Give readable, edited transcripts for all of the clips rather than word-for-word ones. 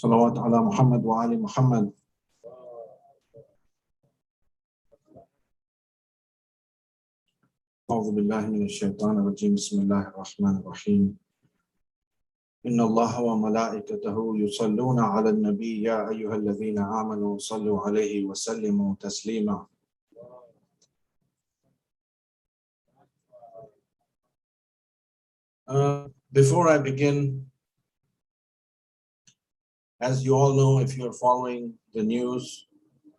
صلوات على محمد وآل محمد. أعوذ بالله من الشيطان الرجيم. بسم الله الرحمن الرحيم. إن الله وملائكته يصلون على النبي يا أيها الذين آمنوا صلوا عليه وسلموا تسليما. Before I begin, as you all know, if you're following the news,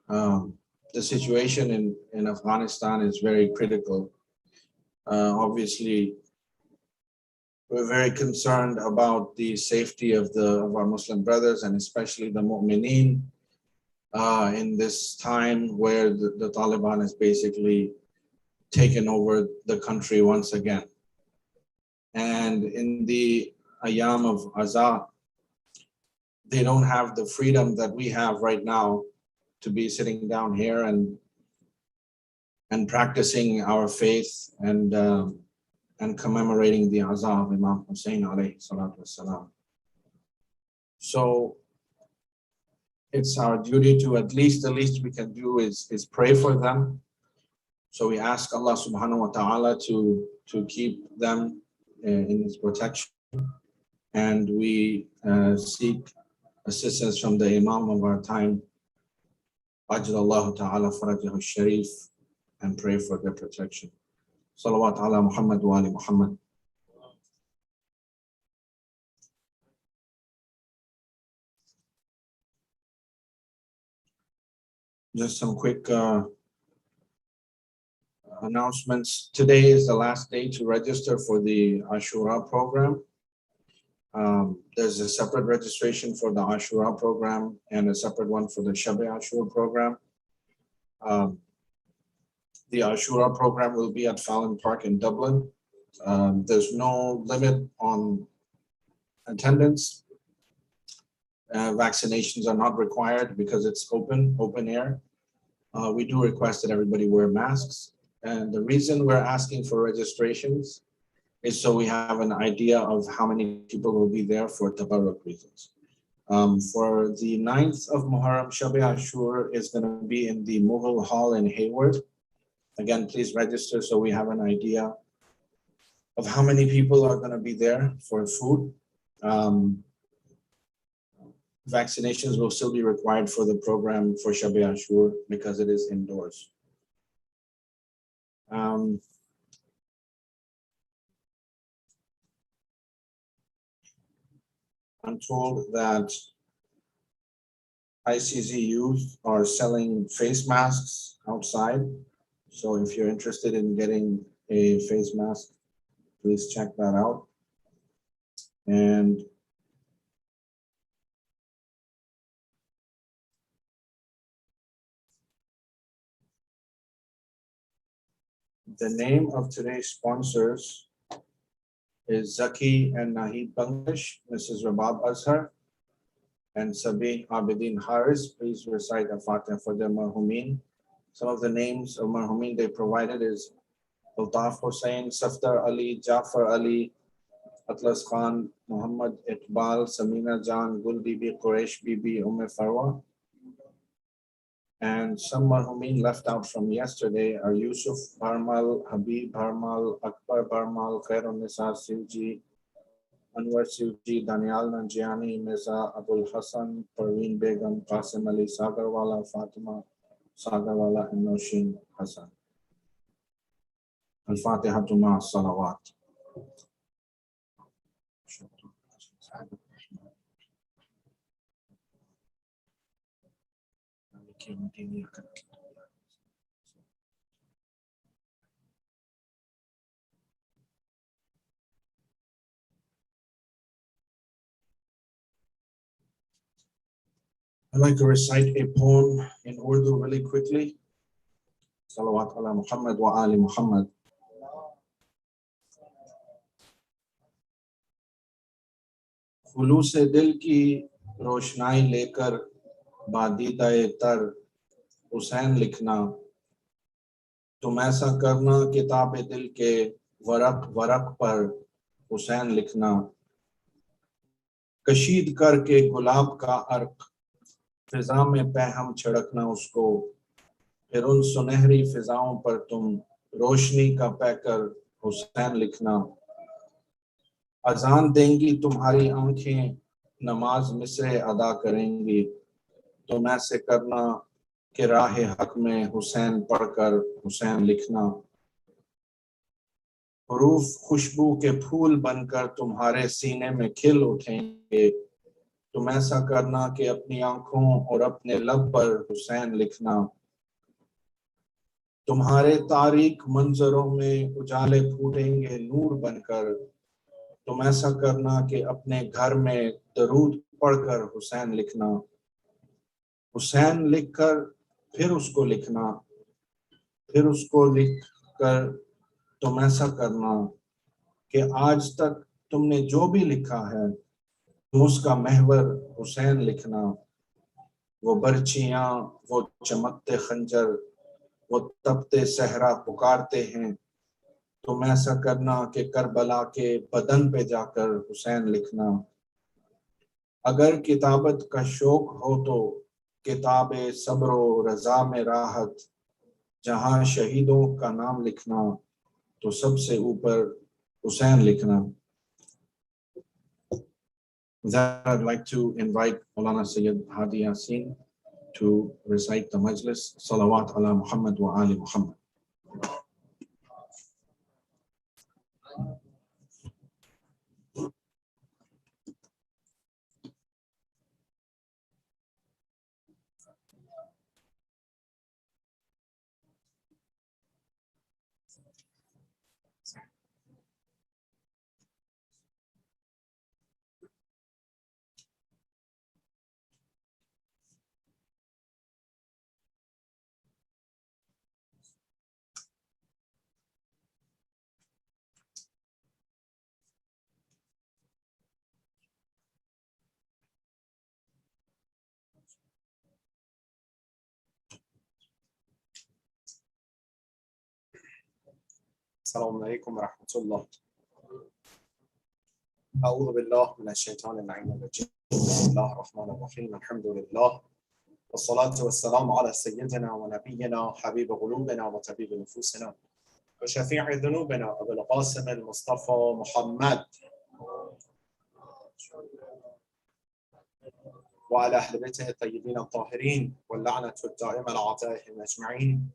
the situation in Afghanistan is very critical. Obviously, we're very concerned about the safety of our Muslim brothers and especially the mu'mineen in this time where the Taliban has basically taken over the country once again. And in the Ayam of Azah, they don't have the freedom that we have right now to be sitting down here and practicing our faith and commemorating the Azah of Imam Hussein alayhi salatu wasalam. So it's our duty to the least we can do is pray for them. So we ask Allah subhanahu wa ta'ala to keep them in His protection, and we seek assistance from the Imam of our time, Ajlallahu ta'ala farajahu sharif, and pray for their protection. Salawat ala Muhammad wa ali Muhammad. Just some quick announcements. Today is the last day to register for the Ashura program. There's a separate registration for the Ashura program and a separate one for the Shab-e Ashura program. The Ashura program will be at Fallon Park in Dublin. There's no limit on attendance. Vaccinations are not required because it's open air. We do request that everybody wear masks. And the reason we're asking for registrations is so we have an idea of how many people will be there for tabarruk reasons. For the 9th of Moharram, Shab-e Ashur is going to be in the Mughal Hall in Hayward. Again, please register so we have an idea of how many people are going to be there for food. Vaccinations will still be required for the program for Shab-e Ashur because it is indoors. I'm told that ICZ youth are selling face masks outside. So if you're interested in getting a face mask, please check that out. And the name of today's sponsors is Zaki and Nahid Bangladesh, Mrs. Rabab Azhar, and Sabih Abedin Haris. Please recite a Fatiha for the marhumin. Some of the names of marhumin they provided is Altaf Hussain, Safdar Ali, Jafar Ali, Atlas Khan, Muhammad Iqbal, Samina Jan, Gul Bibi, Quraish Bibi, Farwa. And some marhumin left out from yesterday are Yusuf Barmal, Habib Barmal, Akbar Barmal, Khairun Nisa Sivji, Anwar Sivji, Danial Nanjiani, Mirza Abul Hassan, Parveen Begum, Qasim Ali Sagarwala, Fatima Sagarwala, and Noshin Hassan. Al-Fatiha Tuma Salawat. I'd like to recite a poem in Urdu really quickly. Salawat ala Muhammad wa ali Muhammad. खुलूस दिल की रोशनाई लेकर बादीदाए तर हुसैन लिखना, तुम ऐसा करना किताब दिल के वरक वरक पर हुसैन लिखना, کشید کر کے گلاب کا عرق فضا میں پہم چھڑکنا اس کو پھر ان سنہری فضاؤں پر تم روشنی کا پیکر حسین لکھنا اذان دیں گی تمہاری آنکھیں نماز مصرے ادا کریں گی تم ایسے کرنا کہ راہ حق میں حسین پڑھ کر حسین لکھنا حروف خوشبو کے پھول بن کر تمہارے سینے میں کھل اٹھیں گے تم ایسا کرنا کہ اپنی آنکھوں اور اپنے لب پر حسین لکھنا تمہارے تاریک منظروں میں اجالے پھوٹیں گے نور بن کر تم ایسا کرنا کہ اپنے گھر میں درود پڑھ کر حسین لکھنا حسین لکھ کر پھر اس کو لکھنا پھر اس کو لکھ کر تم ایسا کرنا کہ آج تک تم نے جو بھی لکھا ہے تم اس کا محور حسین لکھنا وہ برچیاں وہ چمکتے خنجر وہ تپتے صحرا پکارتے ہیں تم ایسا کرنا کہ کربلا کے بدن پہ جا کر حسین لکھنا اگر کتابت کا شوق ہو تو کتاب صبر و رضا میں راحت جہاں شہیدوں کا نام لکھنا تو سب سے اوپر حسین لکھنا That I'd like to invite Maulana Sayyid Hadi Yasin to recite the majlis. Salawat ala Muhammad wa ali Muhammad. السلام عليكم ورحمة الله. أعوذ بالله من الشيطان اللعين الرجيم. بسم الله الرحمن الرحيم. الحمد لله والصلاة والسلام على سيدنا ونبينا حبيب قلوبنا وطبيب نفوسنا وشفيع ذنوبنا أبو القاسم المصطفى محمد وعلى أهل بيته الطيبين الطاهرين واللعنة الدائمة على أعدائهم أجمعين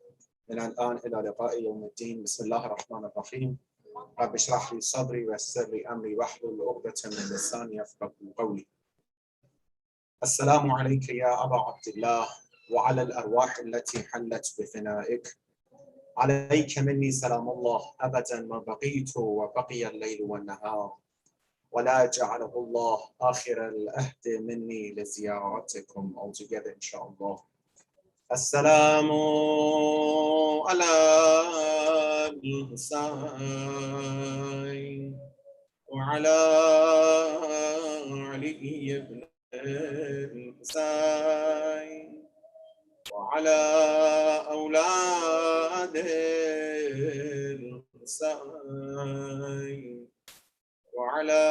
من الآن إلى لقاء يوم الدين. بسم الله الرحمن الرحيم. رب اشرح لي صدري ويسر لي أمري واحلل عقدة من لساني يفقهوا قولي. السلام عليك يا أبا عبد الله وعلى الأرواح التي حلت بفنائك. عليك مني سلام الله أبدا ما بقيت وبقي الليل والنهار ولا جعله الله آخر الأهد مني لزيارتكم all together إن شاء الله. السلام على الحسين وعلى علي بن الحسين وعلى أولاد الحسين وعلى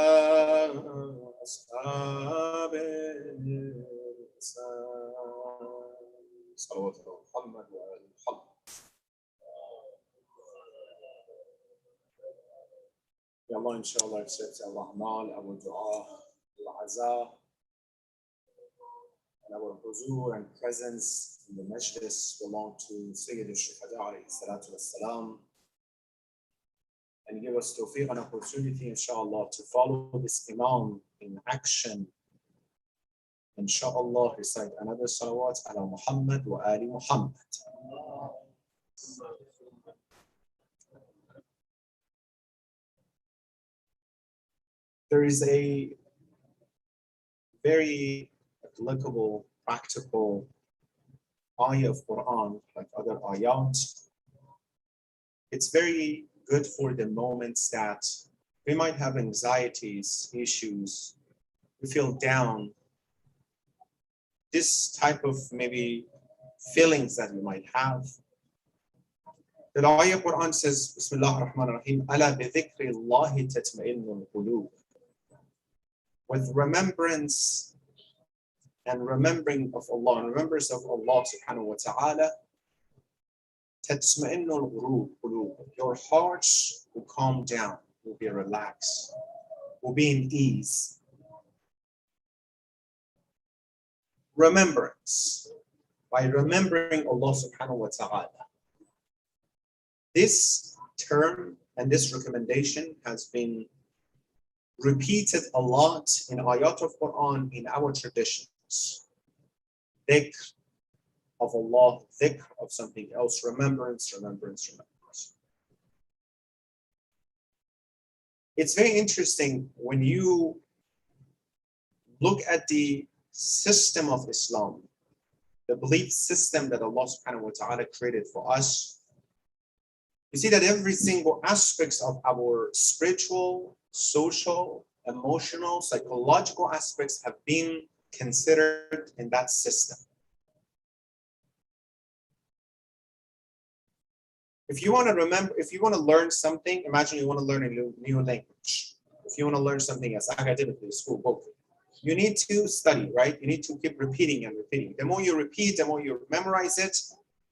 أصحاب الحسين صلوات محمد وآل محمد. Ya Allah, inshallah, accept our amal, our dua, our azah, and our huzur and presence in the majlis belong to Sayyid al-Shuhada alayhi salatu wassalam, and give us tawfiq and opportunity, inshallah, to follow this imam in action. Inshallah, recite another salawat ala Muhammad wa ali Muhammad. There is a very applicable, practical ayah of Quran, like other ayat. It's very good for the moments that we might have anxieties, issues, we feel down. This type of maybe feelings that we might have. The ayah Quran says, Bismillah ar-Rahman ar-Rahim, Ala bi dhikri Allahi tatma'innul qulub. with remembrance and remembering of Allah, and remembrance of Allah subhanahu wa ta'ala, تطمئن القلوب. Your hearts will calm down, will be relaxed, will be in ease. Remembrance, by remembering Allah subhanahu wa ta'ala. This term and this recommendation has been repeated a lot in ayat of Quran in our traditions. Dhikr of Allah, dhikr of something else, remembrance, remembrance, remembrance. It's very interesting when you look at the system of Islam, the belief system that Allah subhanahu wa ta'ala created for us. You see that every single aspect of our spiritual, social, emotional, psychological aspects have been considered in that system. If you want to remember, if you want to learn something, imagine you want to learn a new language. If you want to learn something as academically, school book, you need to study, right? You need to keep repeating and repeating. The more you repeat, the more you memorize it.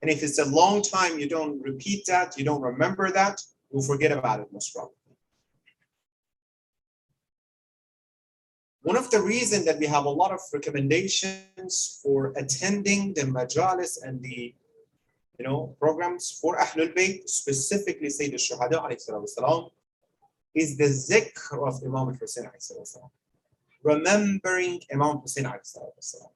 And if it's a long time, you don't repeat that, you don't remember that, you'll forget about it most probably. One of the reasons that we have a lot of recommendations for attending the majalis and the programs for Ahlul Bayt, specifically Sayyid al-Shuhada alayhi salam, is the zikr of Imam al-Hussein alayhi salam. Remembering Imam Hussein alayhi salam.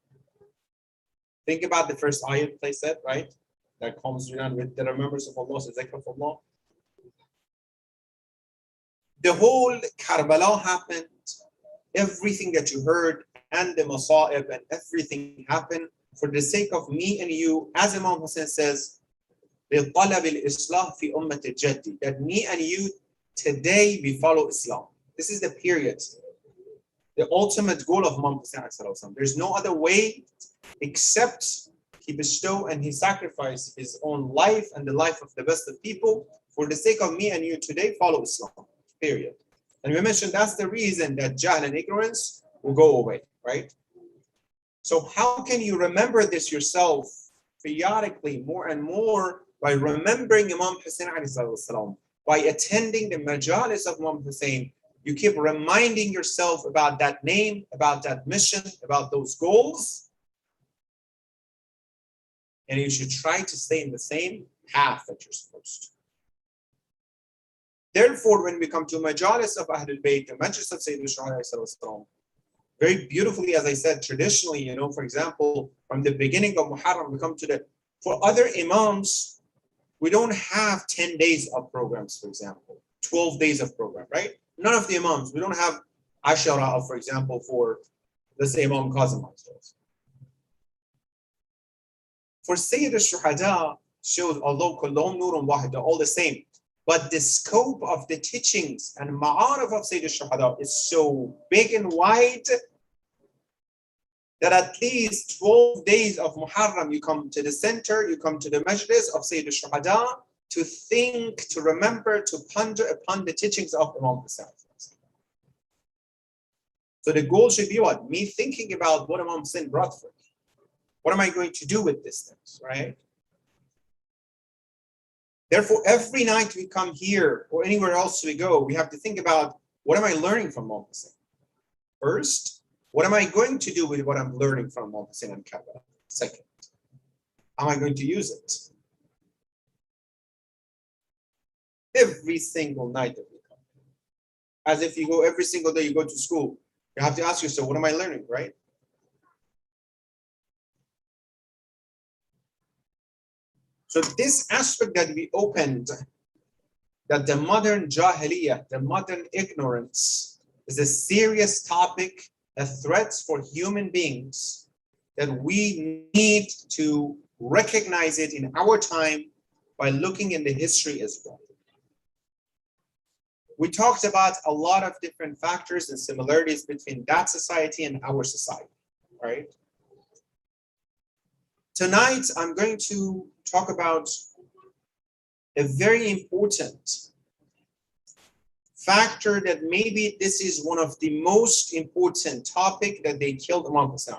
Think about the first ayat place said, right? That comes down with the remembrance of Allah, the zikr of Allah. The whole Karbala happened, everything that you heard, and the Masa'ib and everything happened for the sake of me and you, as Imam Hussein says, that me and you today we follow Islam. This is the period, the ultimate goal of Imam Hussein. There's no other way except he bestowed and he sacrificed his own life and the life of the best of people for the sake of me and you today follow Islam, period. And we mentioned that's the reason that jahl and ignorance will go away, right? So how can you remember this yourself periodically more and more? By remembering Imam Hussein alayhi salam, by attending the majalis of Imam Hussein. You keep reminding yourself about that name, about that mission, about those goals. And you should try to stay in the same path that you're supposed to. Therefore, when we come to majalis of Ahlul Bayt, the majlis of Sayyid al-Shuhada, very beautifully, as I said, traditionally, for example, from the beginning of Moharram, we come to for other imams, we don't have 10 days of programs, for example, 12 days of program, right? None of the imams, we don't have Ashara of, for example, for, let's say, Imam Kazim. For Sayyid al-Shuhada shows, although kullahum nurun wahid, they're all the same, but the scope of the teachings and ma'arif of Sayyid al-Shuhada is so big and wide that at least 12 days of Muharram, you come to the center, you come to the majlis of Sayyid al-Shuhada to think, to remember, to ponder upon the teachings of Imam Hussein. So the goal should be what? Me thinking about what Imam Hussein brought for me. What am I going to do with these things, right? Therefore, every night we come here or anywhere else we go, we have to think about what am I learning from Imam Hussein? First, what am I going to do with what I'm learning from Imam Hussein and Karbala? Second, how am I going to use it? Every single night that we come. As if you go every single day you go to school, you have to ask yourself, what am I learning, right? So this aspect that we opened, that the modern jahiliyyah, the modern ignorance, is a serious topic, a threat for human beings, that we need to recognize it in our time by looking in the history as well. We talked about a lot of different factors and similarities between that society and our society, right? Tonight, I'm going to talk about a very important factor that maybe this is one of the most important topic that they killed Imam Hussein.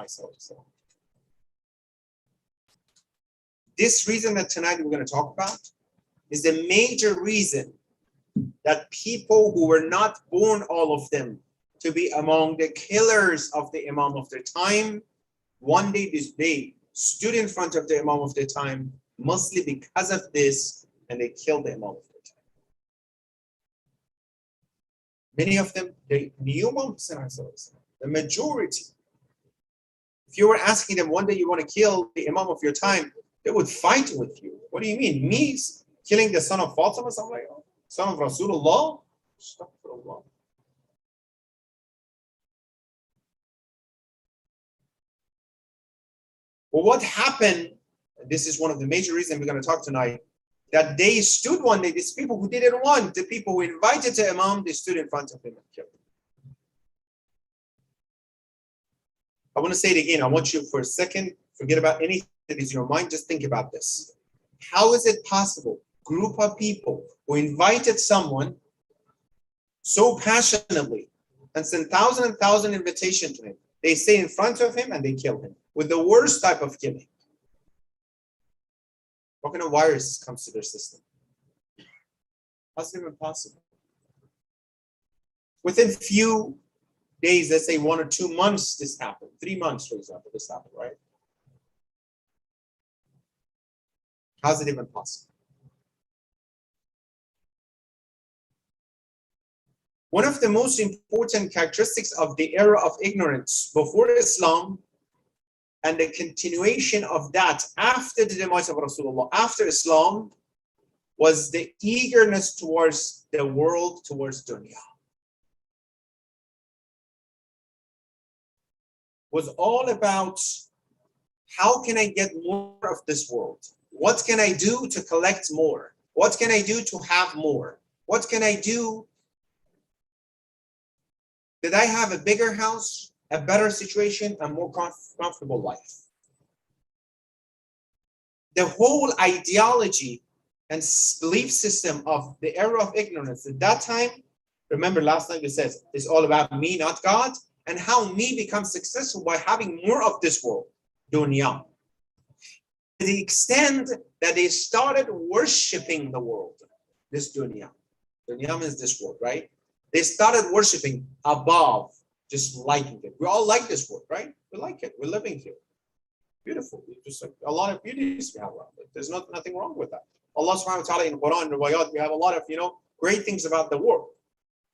This reason that tonight we're going to talk about is the major reason that people who were not born, all of them, to be among the killers of the Imam of their time, one day this day stood in front of the Imam of their time, mostly because of this, and they killed the Imam of their time. Many of them, they knew Imam Hussein, the majority. If you were asking them one day you want to kill the Imam of your time, they would fight with you. What do you mean? Me killing the son of Fatima? Something like, oh, son of Rasulullah? Astaghfirullah. Well, what happened, this is one of the major reasons we're going to talk tonight, that they stood one day, these people who didn't want, the people who invited the Imam, they stood in front of him and killed him. I want to say it again. I want you for a second, forget about anything that is in your mind, just think about this. How is it possible, group of people who invited someone so passionately and sent thousands and thousands of invitations to him, they stay in front of him and they kill him with the worst type of killing? What kind of virus comes to their system? How's it even possible? Within few days, let's say 1 or 2 months, this happened. 3 months, for example, this happened, right? How's it even possible? One of the most important characteristics of the era of ignorance before Islam and the continuation of that after the demise of Rasulullah, after Islam, was the eagerness towards the world, towards dunya. Was all about, how can I get more of this world? What can I do to collect more? What can I do to have more? What can I do? Did I have a bigger house, a better situation, a more comfortable life? The whole ideology and belief system of the era of ignorance at that time, remember last night we said, it's all about me, not God, and how me becomes successful by having more of this world, dunya. To the extent that they started worshiping the world, this dunya. Dunya means this world, right? They started worshiping above, just liking it. We all like this world, right? We like it. We're living here. Beautiful. Just like a lot of beauties we have around it. There's nothing wrong with that. Allah subhanahu wa ta'ala in Quran, Riwayat, we have a lot of, great things about the world.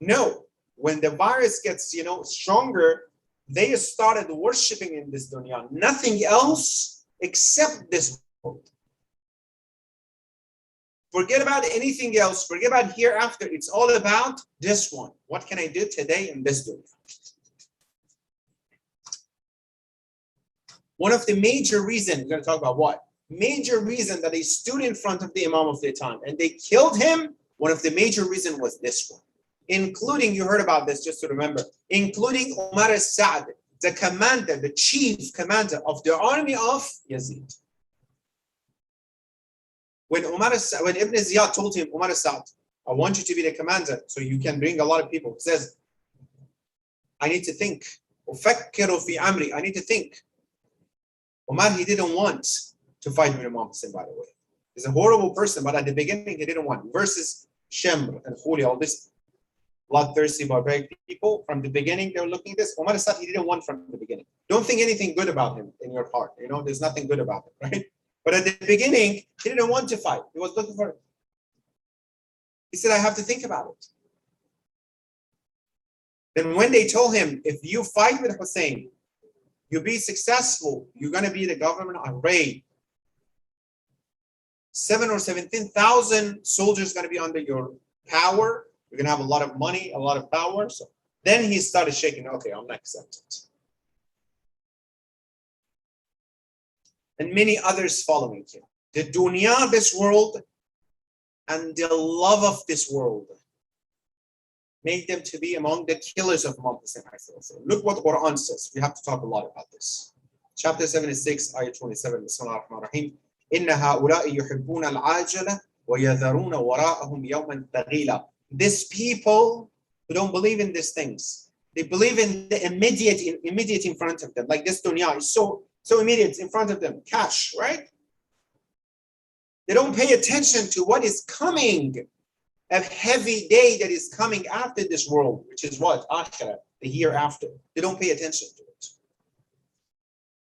No, when the virus gets, stronger, they started worshiping in this dunya. Nothing else except this world. Forget about anything else. Forget about hereafter. It's all about this one. What can I do today in this dunya? One of the major reasons, we're going to talk about what? Major reason that they stood in front of the Imam of their time and they killed him, one of the major reasons was this one. Including, you heard about this, just to remember, including Umar al-Sa'd, the commander, the chief commander of the army of Yazid. When Ibn Ziyad told him, Umar al-Sa'd, I want you to be the commander so you can bring a lot of people. He says, I need to think. I need to think. Umar, he didn't want to fight with Imam Hussein, by the way. He's a horrible person, but at the beginning, he didn't want. Versus Shamr and Khuli, all this bloodthirsty, barbaric people, from the beginning, they were looking at this. Umar said he didn't want from the beginning. Don't think anything good about him in your heart. There's nothing good about him, right? But at the beginning, he didn't want to fight. He was looking for it. He said, I have to think about it. Then when they told him, if you fight with Hussein, you be successful, you're going to be the government array. 7,000 or 17,000 soldiers going to be under your power. You're going to have a lot of money, a lot of power. So then he started shaking. Okay, I'm not accepting it. And many others following him. The dunya, this world, and the love of this world made them to be among the killers of Imam Hussein. Look what Quran says. We have to talk a lot about this. Chapter 76, Ayah 27. Bismillah ar-Rahman ar-Rahim. إِنَّ هَؤُلَاءِ يُحِبُّونَ الْعَاجِلَ وَيَذَرُونَ وَرَاءَهُمْ يَوْمًا ثَقِيلًا. These people, who don't believe in these things. They believe in the immediate in front of them. Like this dunya is so immediate in front of them. Cash, right? They don't pay attention to what is coming. A heavy day that is coming after this world, which is what? Akhirah, the hereafter. They don't pay attention to it.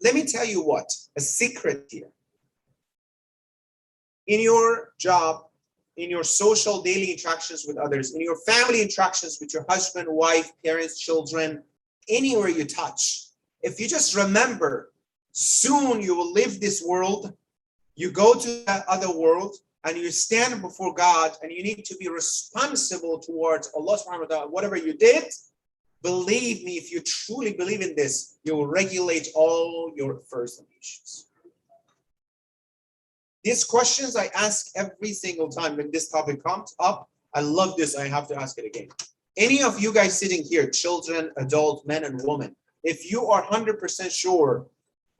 Let me tell you what, a secret here. In your job, in your social daily interactions with others, in your family interactions with your husband, wife, parents, children, anywhere you touch, if you just remember, soon you will leave this world, you go to that other world, and you stand before God, and you need to be responsible towards Allah subhanahu wa ta'ala. Whatever you did, believe me, if you truly believe in this, you will regulate all your affairs and issues. These questions I ask every single time when this topic comes up. I love this. I have to ask it again. Any of you guys sitting here, children, adult, men and women, if you are 100% sure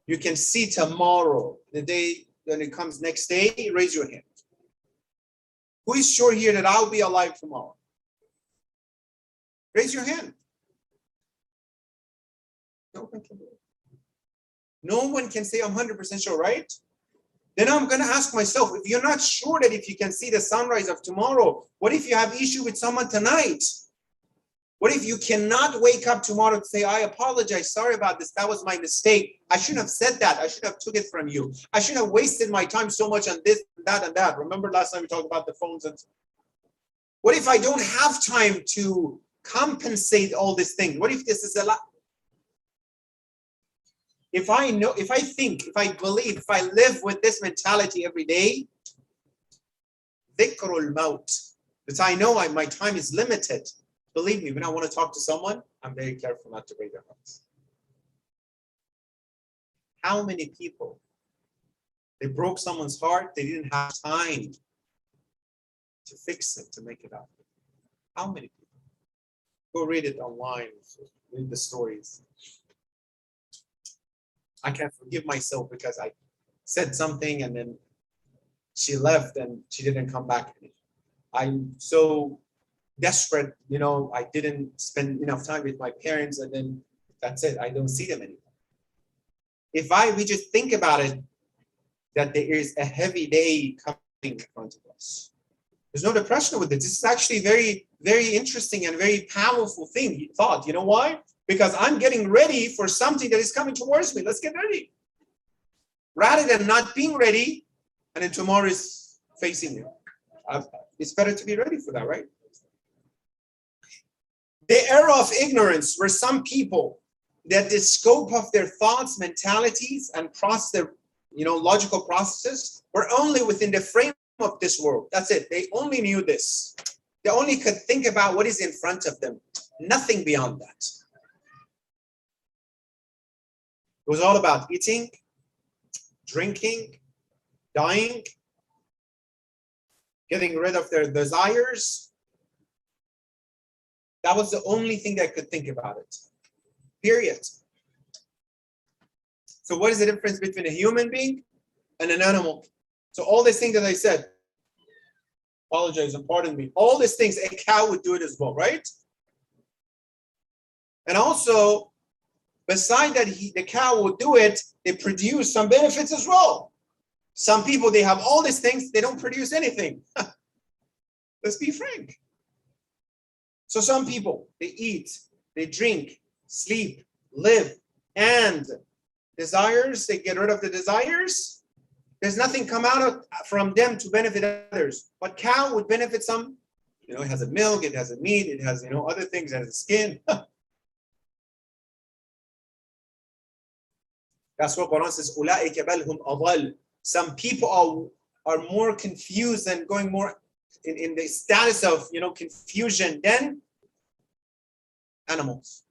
you can see tomorrow, the day when it comes next day, raise your hand. Who is sure here that I'll be alive tomorrow? Raise your hand. No one can do it. No one can say I'm 100% sure, right? Then I'm going to ask myself, if you're not sure that if you can see the sunrise of tomorrow, what if you have issue with someone tonight? What if you cannot wake up tomorrow and say, I apologize, sorry about this, that was my mistake. I shouldn't have said that. I should have took it from you. I shouldn't have wasted my time so much on this, that, and that. Remember last time we talked about the phones? And what if I don't have time to compensate all these things? What if this is a lot? If I know, if I think, if I believe, if I live with this mentality every day, dhikrul maut, that I know my time is limited. Believe me, when I want to talk to someone, I'm very careful not to break their hearts. How many people, they broke someone's heart, they didn't have time to fix it, to make it up. How many people? Go read it online, read the stories. I can't forgive myself because I said something and then she left and she didn't come back. I'm so desperate, I didn't spend enough time with my parents, and then that's it. I don't see them anymore. If we just think about it, that there is a heavy day coming in front of us. There's no depression with it. This is actually very, very interesting and very powerful thought. You know why? Because I'm getting ready for something that is coming towards me. Let's get ready. Rather than not being ready, and then tomorrow is facing you. It's better to be ready for that, right? The era of ignorance, where some people, that the scope of their thoughts, mentalities, and their logical processes were only within the frame of this world. That's it. They only knew this. They only could think about what is in front of them. Nothing beyond that. It was all about eating, drinking, dying, getting rid of their desires. That was the only thing that I could think about it. Period. So what is the difference between a human being and an animal? So all these things that I said, apologize and pardon me, all these things, a cow would do it as well, right? And also, beside that, the cow would do it, they produce some benefits as well. Some people, they have all these things, they don't produce anything. Let's be frank. So some people, they eat, they drink, sleep, live, and desires, they get rid of the desires. There's nothing come out from them to benefit others. But cow would benefit some. It has a milk, it has a meat, it has other things, it has a skin. That's what Quran says, أُولَٰئِكَ بَلْ هُمْ أَضَلُّ. Some people are more confused and going more in the status of confusion than animals.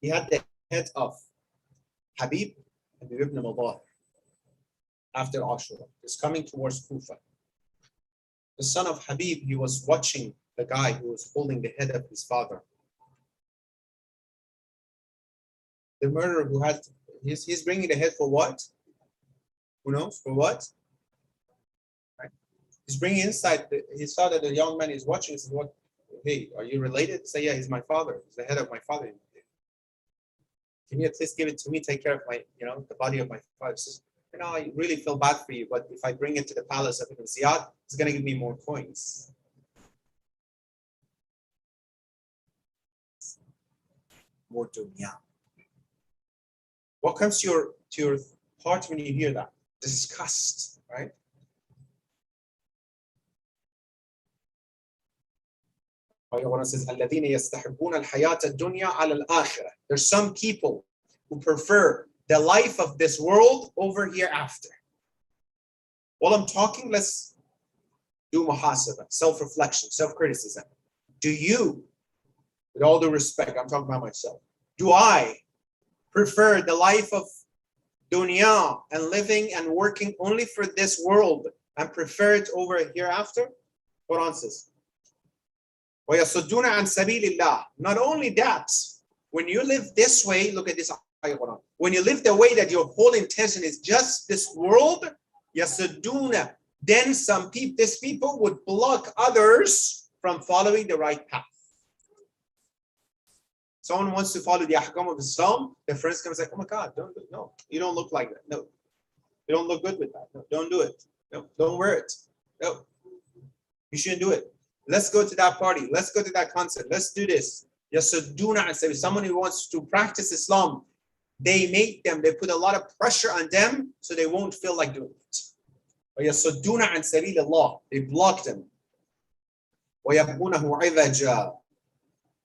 He had the head of Habib ibn Mudahir after Ashura. He's coming towards Kufa. The son of Habib, he was watching the guy who was holding the head of his father. The murderer who had, he's bringing the head for what? Who knows? For what? Right? He's bringing insight. He saw that the young man is watching. He said, "What? Hey, are you related?" Say, "Yeah, he's my father. He's the head of my father. Can you at least give it to me? Take care of my, the body of my father." Says, I really feel bad for you, but if I bring it to the palace of Ibn Ziyad, it's going to give me more coins. More dunya. What comes to your heart when you hear that? Disgust, right? Ayah says, الَّذِينَ يَسْتَحِبُّونَ الْحَيَاةَ الدُّنْيَا عَلَى الْآخِرَةِ. There's some people who prefer the life of this world over hereafter. While I'm talking, let's do muhasabah, self-reflection, self-criticism. Do you, with all due respect, I'm talking about myself, do I prefer the life of dunya and living and working only for this world and prefer it over hereafter? Quran says, وَيَصُدُّونَ عَنْ سَبِيلِ اللَّهِ. Not only that, when you live this way, look at this ayah Quran. When you live the way that your whole intention is just this world, يَصُدُّونَ, then these people would block others from following the right path. Someone wants to follow the ahkam of Islam, their friends come and say, "Oh my God, no, you don't look like that. No, you don't look good with that. No, don't do it. No, don't wear it. No, you shouldn't do it. Let's go to that party. Let's go to that concert. Let's do this." Yasudduna, someone who wants to practice Islam, they put a lot of pressure on them so they won't feel like doing it. Yasudduna an sabilillah, they block them. وَيَبْغُونَهُ عِوَجًا.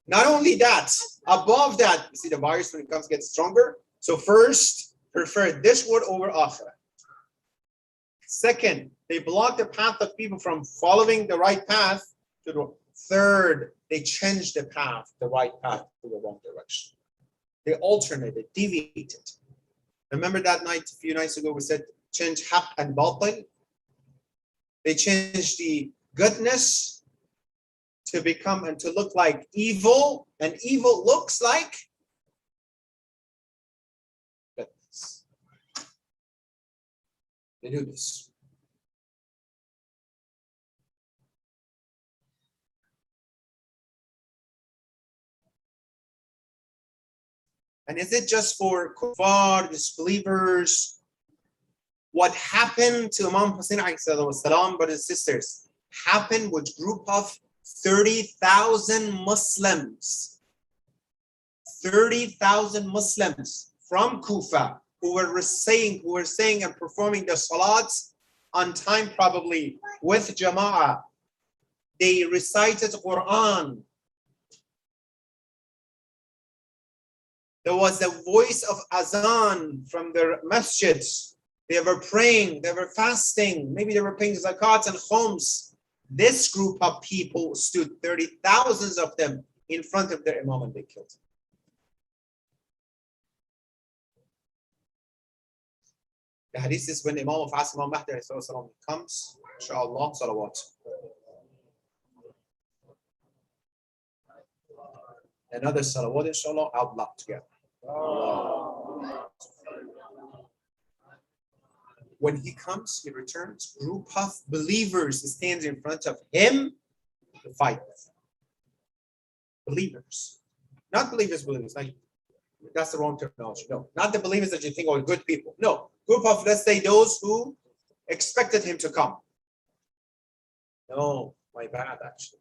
Not only that, above that, you see the virus when it gets stronger. So first, prefer this world over akhirah. Second, they block the path of people from following the right path. Third, they change the path, the right path, to the wrong direction. They alternated, deviated. Remember that night, a few nights ago, we said change haqq and batil. They changed the goodness to become and to look like evil, and evil looks like goodness. They do this. And is it just for kuffar, disbelievers? What happened to Imam Hussein والسلام, brothers and sisters, happened with group of 30,000 Muslims. 30,000 Muslims from Kufa who were saying and performing the salats on time, probably with Jama'ah. They recited Quran. There was the voice of azan from their masjids. They were praying, they were fasting, maybe they were paying zakat and khums. This group of people stood, 30,000 of them, in front of their imam and they killed him. The hadith is when Imam of Asr Imam Mahdi comes, inshallah, salawat. Another salawat, inshallah, out loud together. When he comes, he returns, group of believers stands in front of him to fight with him. Believers. Not believers, like that's the wrong terminology. No, not the believers that you think are good people. No, group of, let's say, those who expected him to come. No, my bad, actually.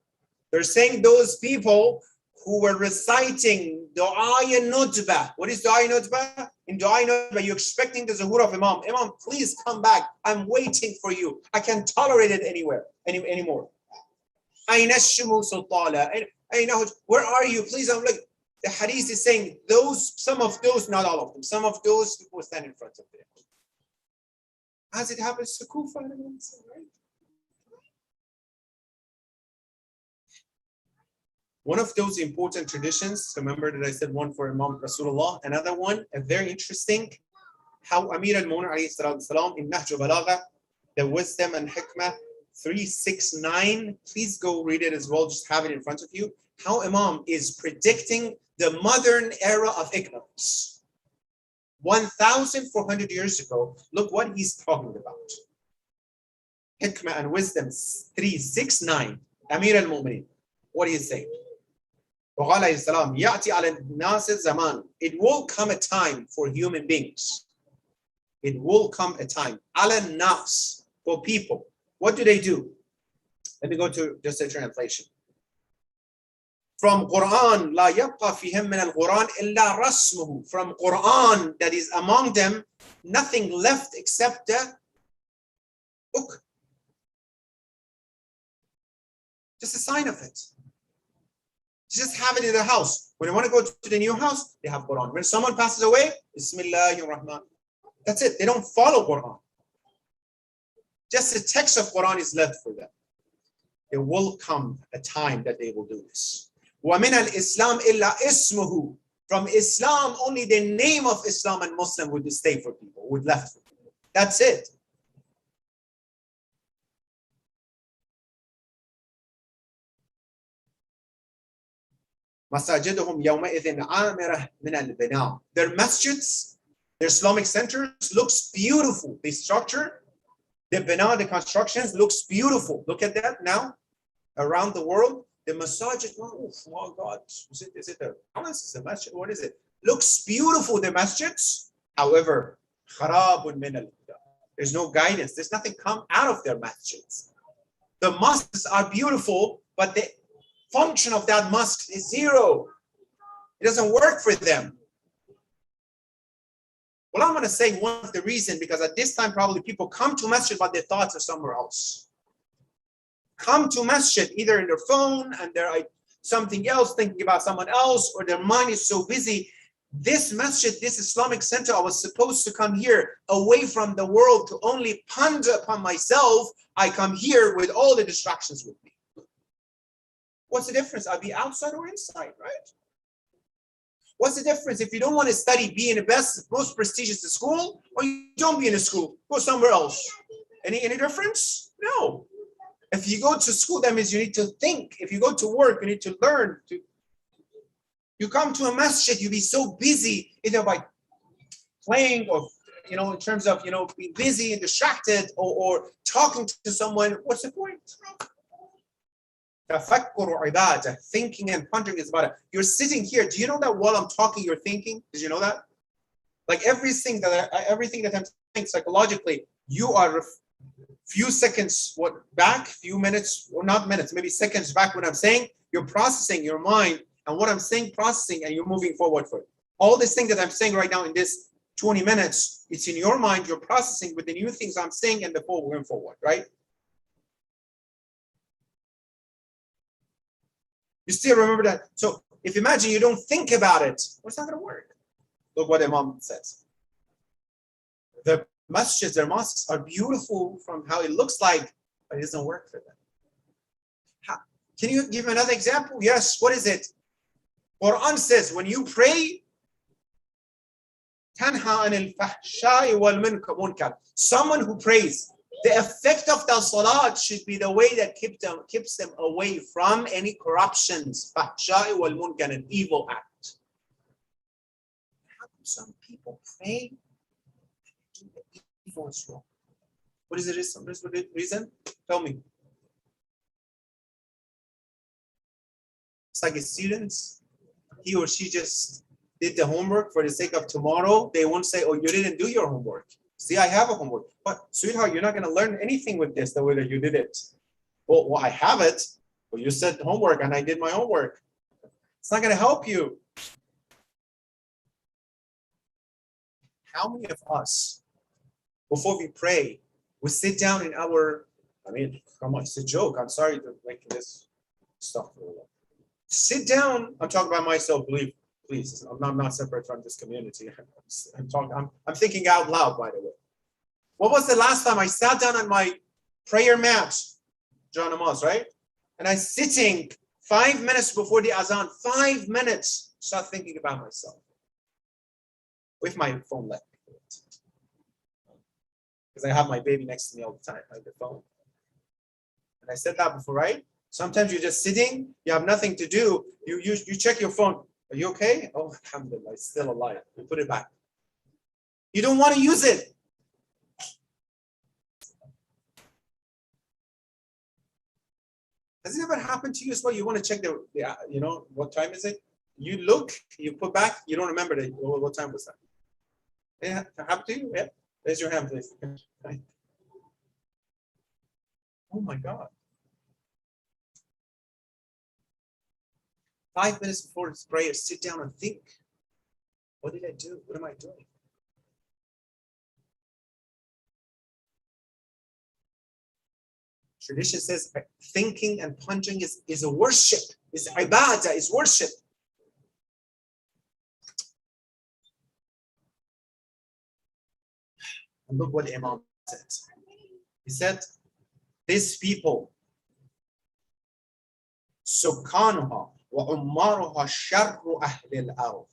They're saying those people who were reciting Du'a Nutbah. What is Du'a Nutbah? In Du'a Nutbah, you're expecting the zuhur of Imam. Imam, please come back. I'm waiting for you. I can't tolerate it anymore. Where are you? Please, I'm like, the hadith is saying some of those, not all of them, some of those people stand in front of them. As it happens to Kufa, right? One of those important traditions, remember that I said one for Imam Rasulullah, another one, a very interesting, how Amir al-Mu'minin alayhi salatu wasalam in Nahj Balagha, the wisdom and hikmah 369, please go read it as well, just have it in front of you, how Imam is predicting the modern era of ignorance. 1,400 years ago, look what he's talking about. Hikmah and Wisdom 369, Amir al-Mu'mineen. What do you say? وقال عليه السلام يأتي على الناس الزمان. It will come a time for human beings. It will come a time. على الناس, for people. What do they do? Let me go to just a translation. From Quran, لا يبقى فيهم من القرآن إلا رسمه. From Quran that is among them, nothing left except the book. Just a sign of it. Just have it in their house. When they want to go to the new house, they have Quran. When someone passes away, Bismillahir Rahman. That's it. They don't follow Quran. Just the text of Quran is left for them. There will come a time that they will do this. وَمِنَ الْإِسْلَامِ إِلَّا إِسْمُهُ. From Islam, only the name of Islam and Muslim would stay for people, would left for people. That's it. مَسَاجِدُهُمْ يَوْمَئِذٍ عَامِرَةٌ مِنَ الْبِنَاءِ. Their masjids, their Islamic centers looks beautiful. The structure, the bina, the constructions looks beautiful. Look at that now. Around the world, the masajid, oh God, is it a palace? Is it a masjid? What is it? Looks beautiful, the masjids. However, kharabun min al-huda. There's no guidance. There's nothing come out of their masjids. The mosques are beautiful, but the function of that mosque is zero. It doesn't work for them. Well, I'm going to say one of the reasons, because at this time, probably people come to masjid, but their thoughts are somewhere else. Come to masjid, either in their phone and they're something else, thinking about someone else, or their mind is so busy. This masjid, this Islamic center, I was supposed to come here away from the world to only ponder upon myself. I come here with all the distractions with me. What's the difference? I'll be outside or inside, right? What's the difference? If you don't want to study, be in the best, most prestigious school, or you don't be in a school, go somewhere else. Any difference? No. If you go to school, that means you need to think. If you go to work, you need to learn. You come to a masjid, you be so busy, either by playing or, in terms of, being busy and distracted or talking to someone. What's the point? Thinking and pondering is about it. You're sitting here. Do you know that while I'm talking, you're thinking? Did you know that? Like everything that I'm saying psychologically, you are few seconds back, few minutes, or not minutes, maybe seconds back. What I'm saying, you're processing your mind and what I'm saying, processing, and you're moving forward for it. All this thing that I'm saying right now in this 20 minutes, it's in your mind. You're processing with the new things I'm saying, and before we're going forward, right? You still remember that? So if imagine you don't think about it, well, it's not going to work. Look what Imam says. The masjids, their mosques are beautiful from how it looks like, but it doesn't work for them. Can you give another example? Yes. What is it? Quran says when you pray, tanha anil fahsha'i wal munkar. Someone who prays, the effect of the salat should be the way that keeps them away from any corruptions, fahsha'i wal munkar, an evil act. How come some people pray? What's wrong? What is the reason? Tell me. It's like a student, he or she just did the homework for the sake of tomorrow. They won't say, oh, you didn't do your homework. See, I have a homework. But sweetheart, you're not going to learn anything with this the way that you did it. Well, I have it. Well, you said homework and I did my homework. It's not going to help you. How many of us, before we pray, we sit down in our, come on, it's a joke. I'm sorry to make this stuff. Sit down. I'm talking about myself, please. I'm not separate from this community. I'm thinking out loud, by the way. What was the last time I sat down on my prayer mat, John Amos, right? And I'm sitting 5 minutes before the azan, 5 minutes, start thinking about myself. With my phone left. Because I have my baby next to me all the time, like the phone. And I said that before, right? Sometimes you're just sitting, you have nothing to do. You check your phone. Are you okay? Oh, alhamdulillah, it's still alive. You put it back. You don't want to use it. Has it ever happened to you as well? You want to check the you know, what time is it? You look, you put back, you don't remember what time was that? Yeah, happened to you? Yeah. Raise your hand, please. Right. Oh my God. 5 minutes before this prayer, sit down and think. What did I do? What am I doing? Tradition says thinking and punching is a worship, is ibadah, is worship. And look what Imam said. He said, these people, سكانها وعمارها شر أهل الأرض.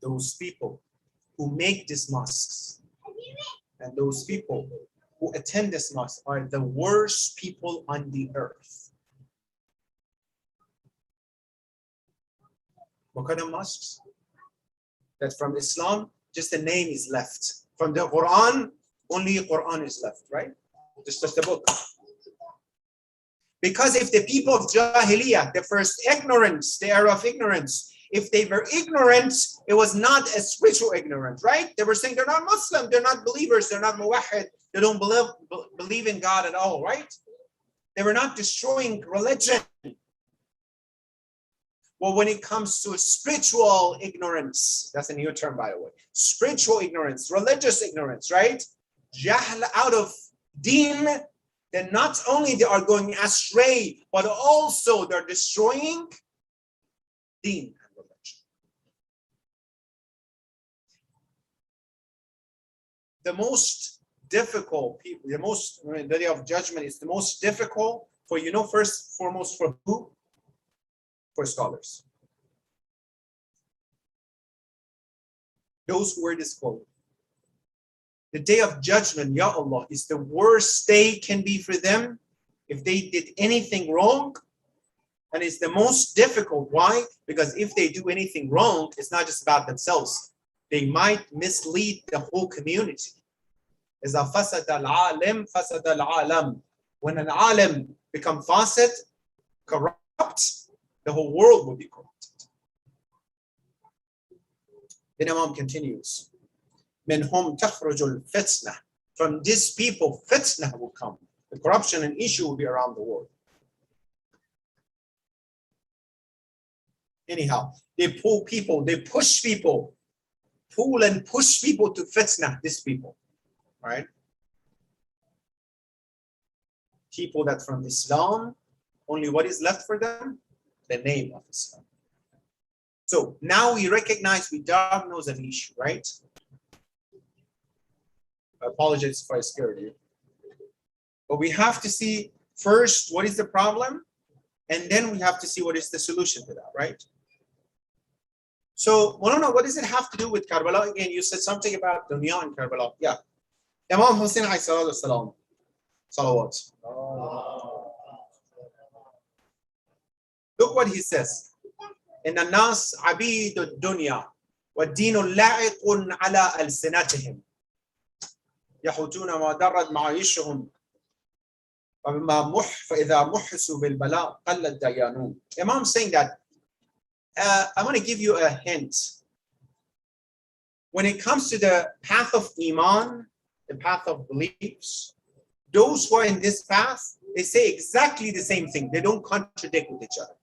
Those people who make these mosques and those people who attend this mosque are the worst people on the earth. What kind of mosques? That from Islam, just the name is left. From the Quran, only Quran is left, right? Just the book. Because if the people of Jahiliyyah, the first ignorance, the era of ignorance, if they were ignorant, it was not a spiritual ignorance, right? They were saying they're not Muslim, they're not believers, they're not muwahid, they don't believe in God at all, right? They were not destroying religion. Well, when it comes to spiritual ignorance, that's a new term, by the way. Spiritual ignorance, religious ignorance, right? Jahl out of deen, then not only they are going astray, but also they're destroying deen and religion. The most difficult people, the day of judgment is the most difficult for, you know, first, foremost, for who? For scholars. Those who wear this clothing. The day of judgment, Ya Allah, is the worst day can be for them if they did anything wrong. And it's the most difficult. Why? Because if they do anything wrong, it's not just about themselves. They might mislead the whole community. إذا فسد العالم فسد العالم. When an alim become fasid, corrupt, the whole world will be corrupted. Then Imam continues. Minhum takhrujul fitna. From these people, fitna will come. The corruption and issue will be around the world. Anyhow, they pull people, they push people, pull and push people to fitna, these people, right? People that from Islam, only what is left for them? The name of Islam. So now we recognize, we diagnose an issue, right? I apologize if I scared you. But we have to see first what is the problem, and then we have to see what is the solution to that, right? So, Molana, what does it have to do with Karbala? Again, you said something about dunya and Karbala. Yeah. Imam Hussein alayhi salatu wasalam. Salawat. Look what he says. إن الناس عبيد الدنيا والدين لاعق على ألسنتهم يحوتون ما درت معايشهم فإذا محسوا بالبلاء قل الديانون. Imam saying that I want to give you a hint. When it comes to the path of Iman, the path of beliefs, those who are in this path, they say exactly the same thing. They don't contradict with each other.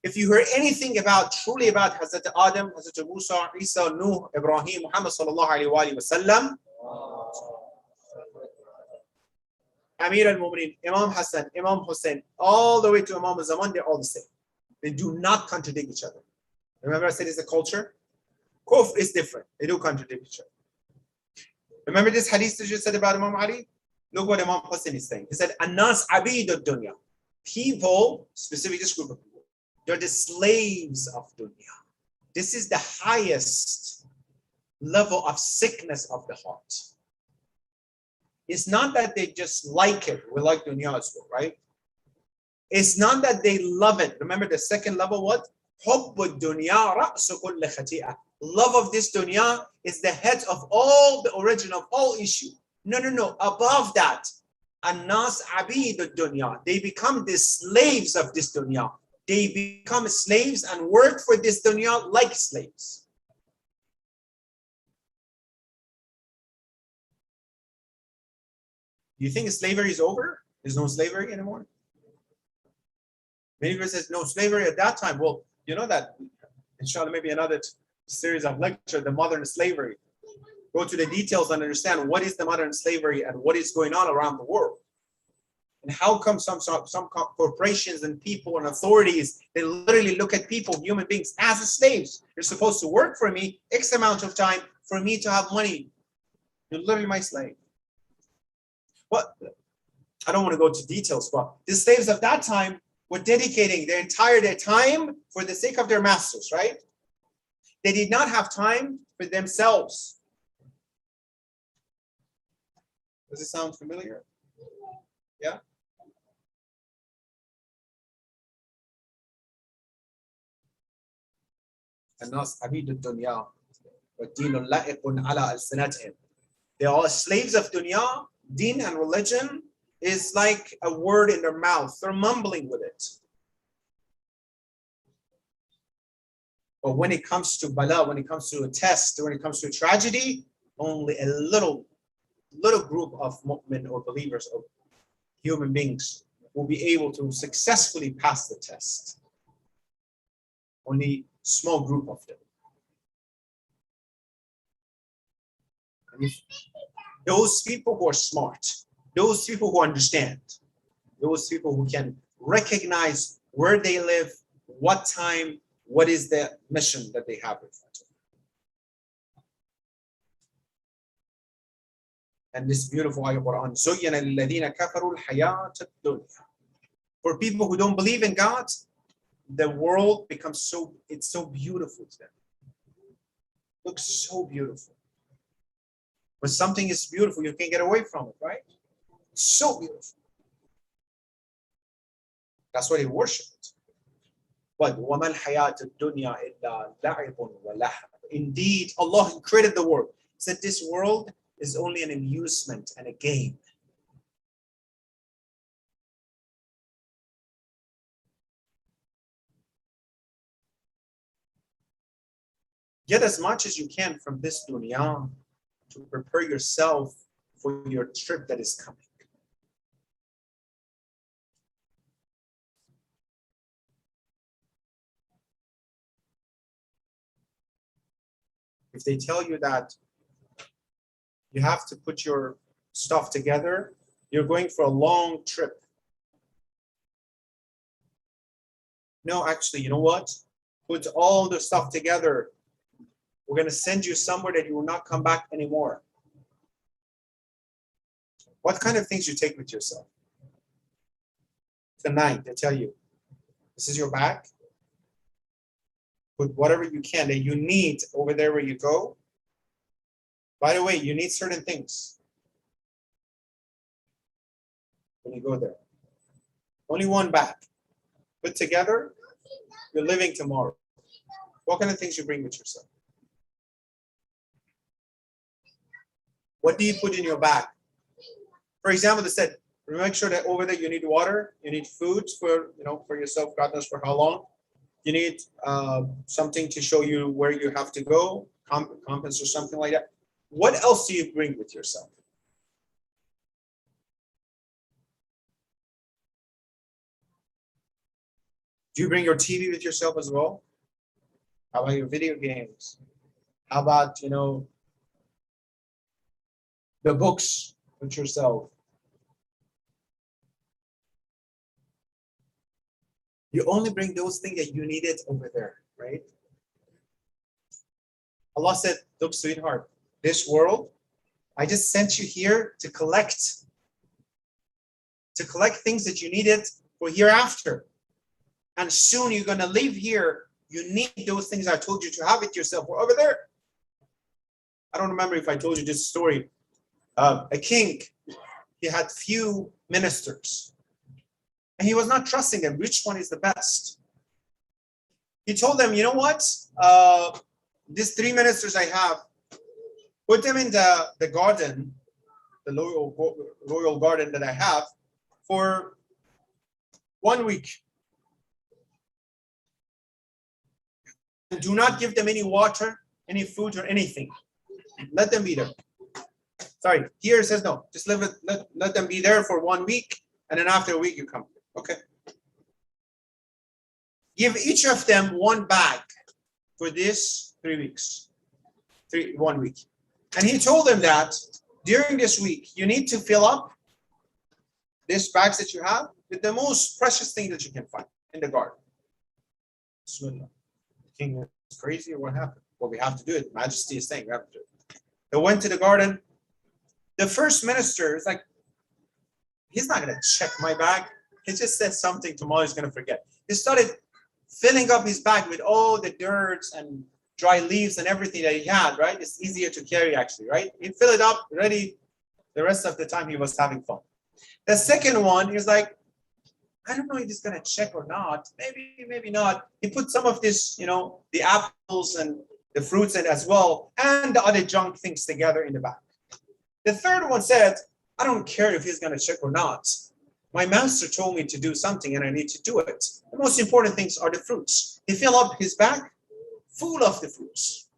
If you hear anything truly about Hazrat Adam, Hazrat Musa, Isa, Nuh, Ibrahim, Muhammad sallallahu alayhi wa sallam, Amir al-Mu'mineen, Imam Hassan, Imam Hussein, all the way to Imam Zaman, they're all the same. They do not contradict each other. Remember I said it's a culture? Kufr is different. They do contradict each other. Remember this hadith that you said about Imam Ali? Look what Imam Hussein is saying. He said, An-nas abid ad-dunya. People, specifically this group of people, they're the slaves of dunya. This is the highest level of sickness of the heart. It's not that they just like it. We like dunya as well, right? It's not that they love it. Remember the second level, what? حب الدنيا رأس كل خطيئة. Love of this dunya is the head of all the origin of all issue. No. Above that, الناس عبيد الدنيا. They become the slaves of this dunya. They become slaves and work for this dunya like slaves. You think slavery is over? There's no slavery anymore? Many people says no slavery at that time. Well, you know that, inshallah, maybe another series of lecture, the modern slavery. Go to the details and understand what is the modern slavery and what is going on around the world. And how come some corporations and people and authorities, they literally look at people, human beings, as slaves. You're supposed to work for me X amount of time for me to have money. You're literally my slave. What? I don't want to go to details, but the slaves of that time were dedicating their entire time for the sake of their masters, right? They did not have time for themselves. Does it sound familiar? Yeah? الناس عبيد الدنيا والدين لائق على ألسنتهم. They are all slaves of dunya. Deen and religion is like a word in their mouth. They're mumbling with it. But when it comes to bala, when it comes to a test, when it comes to a tragedy, only a little group of mu'min or believers or human beings will be able to successfully pass the test. Only small group of them. And if those people who are smart, those people who understand, those people who can recognize where they live, what time, what is the mission that they have in front of them. And this beautiful ayah Quran, زُيِّنَ لِلَّذِينَ كَفَرُوا الْحَيَاةَ الدُّنْيَا. For people who don't believe in God, the world becomes so beautiful to them. Looks so beautiful. When something is beautiful, you can't get away from it, right? It's so beautiful. That's why they worship it. But وَمَا الْحَيَاةُ الدُّنْيَا إِلَّا لَعِبٌ وَلَهْوٌ. Indeed, Allah created the world. He said this world is only an amusement and a game. Get as much as you can from this dunya to prepare yourself for your trip that is coming. If they tell you that you have to put your stuff together, you're going for a long trip. No, actually, you know what? Put all the stuff together. We're going to send you somewhere that you will not come back anymore. What kind of things you take with yourself? Tonight, they tell you, this is your bag. Put whatever you can that you need over there where you go. By the way, you need certain things when you go there. Only one bag. Put together, you're living tomorrow. What kind of things you bring with yourself? What do you put in your bag? For example, they said, make sure that over there you need water, you need food for yourself, God knows for how long. You need something to show you where you have to go, compass or something like that. What else do you bring with yourself? Do you bring your TV with yourself as well? How about your video games? How about, the books with yourself? You only bring those things that you needed over there, right? Allah said, look, sweetheart, this world, I just sent you here to collect things that you needed for hereafter. And soon you're going to leave here. You need those things I told you to have it yourself. We're over there. I don't remember if I told you this story. a king, he had few ministers. And he was not trusting them. Which one is the best? He told them, you know what? These 3 ministers I have, put them in the garden, the royal garden that I have, for 1 week. And do not give them any water, any food, or anything. Let them be there. Sorry, here it says no. Just let them be there for 1 week, and then after a week you come. Okay. Give each of them 1 bag for this 3 weeks. 1 week. And he told them that during this week, you need to fill up this bags that you have with the most precious thing that you can find in the garden. Bismillah. The king is crazy, or what happened? Well, we have to do it. Majesty is saying we have to do it. They went to the garden. The first minister is like, he's not going to check my bag. He just said something tomorrow he's going to forget. He started filling up his bag with all the dirt and dry leaves and everything that he had, right? It's easier to carry actually, right? He filled it up, ready. The rest of the time he was having fun. The second one, he was like, I don't know if he's going to check or not. Maybe not. He put some of this, the apples and the fruits in as well, and the other junk things together in the bag. The third one said, I don't care if he's going to check or not. My master told me to do something and I need to do it. The most important things are the fruits. He filled up his bag full of the fruits.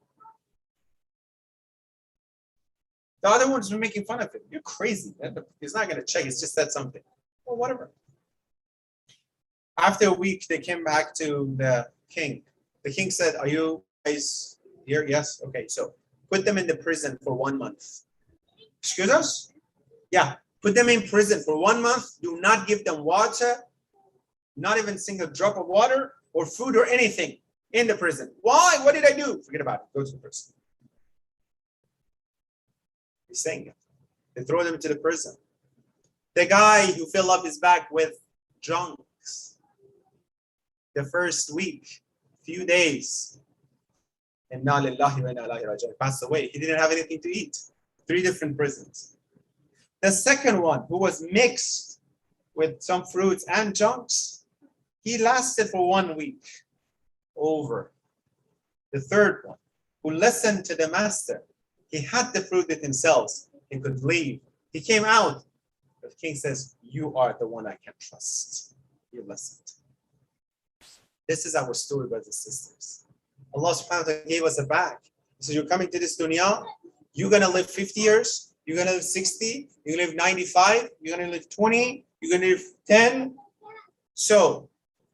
The other ones were making fun of him. You're crazy. He's not going to check. He's just said something. Well, whatever. After a week, they came back to the king. The king said, are you guys here? Yes. Okay. So put them in the prison for 1 month. Excuse us? Yeah. Put them in prison for 1 month. Do not give them water, not even a single drop of water or food or anything in the prison. Why? What did I do? Forget about it. Go to the prison. He's saying it. They throw them into the prison. The guy who filled up his bag with junks, the first week, few days, and passed away. He didn't have anything to eat. 3 different prisons. The second one, who was mixed with some fruits and junks, he lasted for 1 week. Over. The third one, who listened to the master, he had the fruit with himself. He could leave. He came out. The king says, you are the one I can trust. You listened. This is our story, brothers and sisters. Allah subhanahu wa ta'ala gave us a bag. He said, you're coming to this dunya, you're going to live 50 years, you're going to live 60, you're going to live 95, you're going to live 20, you're going to live 10. So,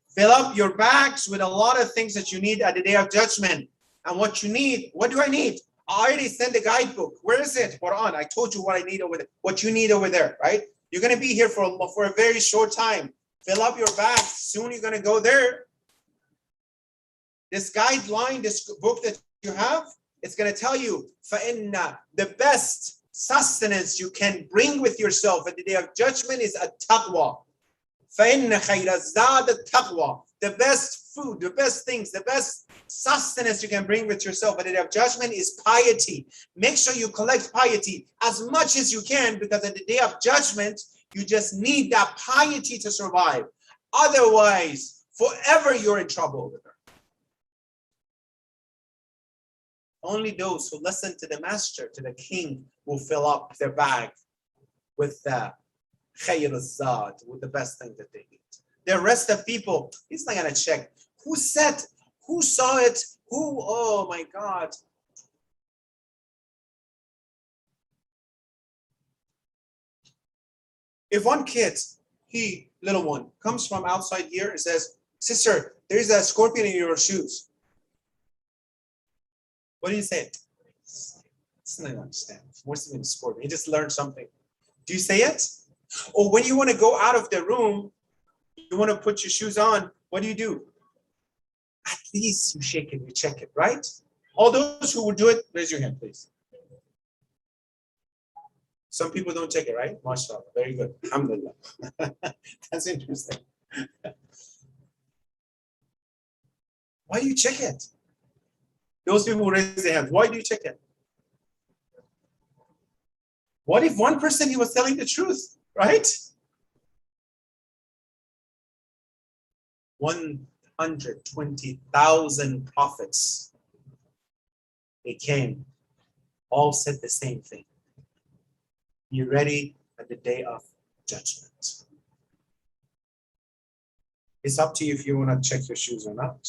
fill up your bags with a lot of things that you need at the day of judgment. And what you need, what do I need? I already sent the guidebook. Where is it? Quran. I told you what I need over there, what you need over there, right? You're going to be here for a very short time. Fill up your bags. Soon you're going to go there. This guideline, this book that you have, it's going to tell you, فَإِنَّ the best sustenance you can bring with yourself at the day of judgment is a taqwa. فَإِنَّ خَيْرَ الزَّادِ التَّقْوَى. The best food, the best things, the best sustenance you can bring with yourself at the day of judgment is piety. Make sure you collect piety as much as you can, because at the day of judgment, you just need that piety to survive. Otherwise, forever you're in trouble with her. Only those who listen to the master, to the king, will fill up their bag with the khayr al-zad, with the best thing that they eat. The rest of people, he's not going to check. Who said, who saw it, who, oh my God. If one kid, little one, comes from outside here and says, sister, there's a scorpion in your shoes. What do you say? It's not understand. What's even a scorpion? He just learned something. Do you say it? Or when you want to go out of the room, you want to put your shoes on, what do? At least you shake it, you check it, right? All those who would do it, raise your hand, please. Some people don't check it, right? MashaAllah, very good. Alhamdulillah. That's interesting. Why do you check it? Those people who raise their hands, why do you check it? What if one person he was telling the truth, right? 120,000 prophets, they came, all said the same thing. Be ready at the day of judgment. It's up to you if you want to check your shoes or not.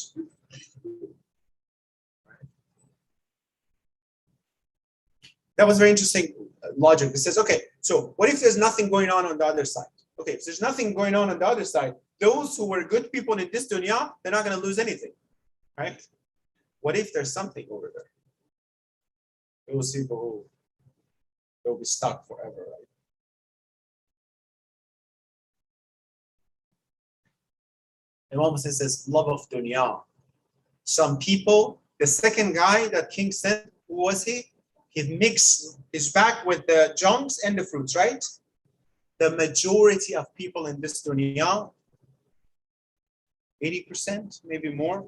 That was very interesting logic. It says, okay, so what if there's nothing going on the other side? Okay, if there's nothing going on the other side, those who were good people in this dunya, they're not going to lose anything, right? What if there's something over there? Those people who they'll be stuck forever, right? Imam Hussein says, love of dunya. Some people, the second guy that king sent, who was he? He mixed his back with the junks and the fruits, right? The majority of people in this dunya, 80%, maybe more,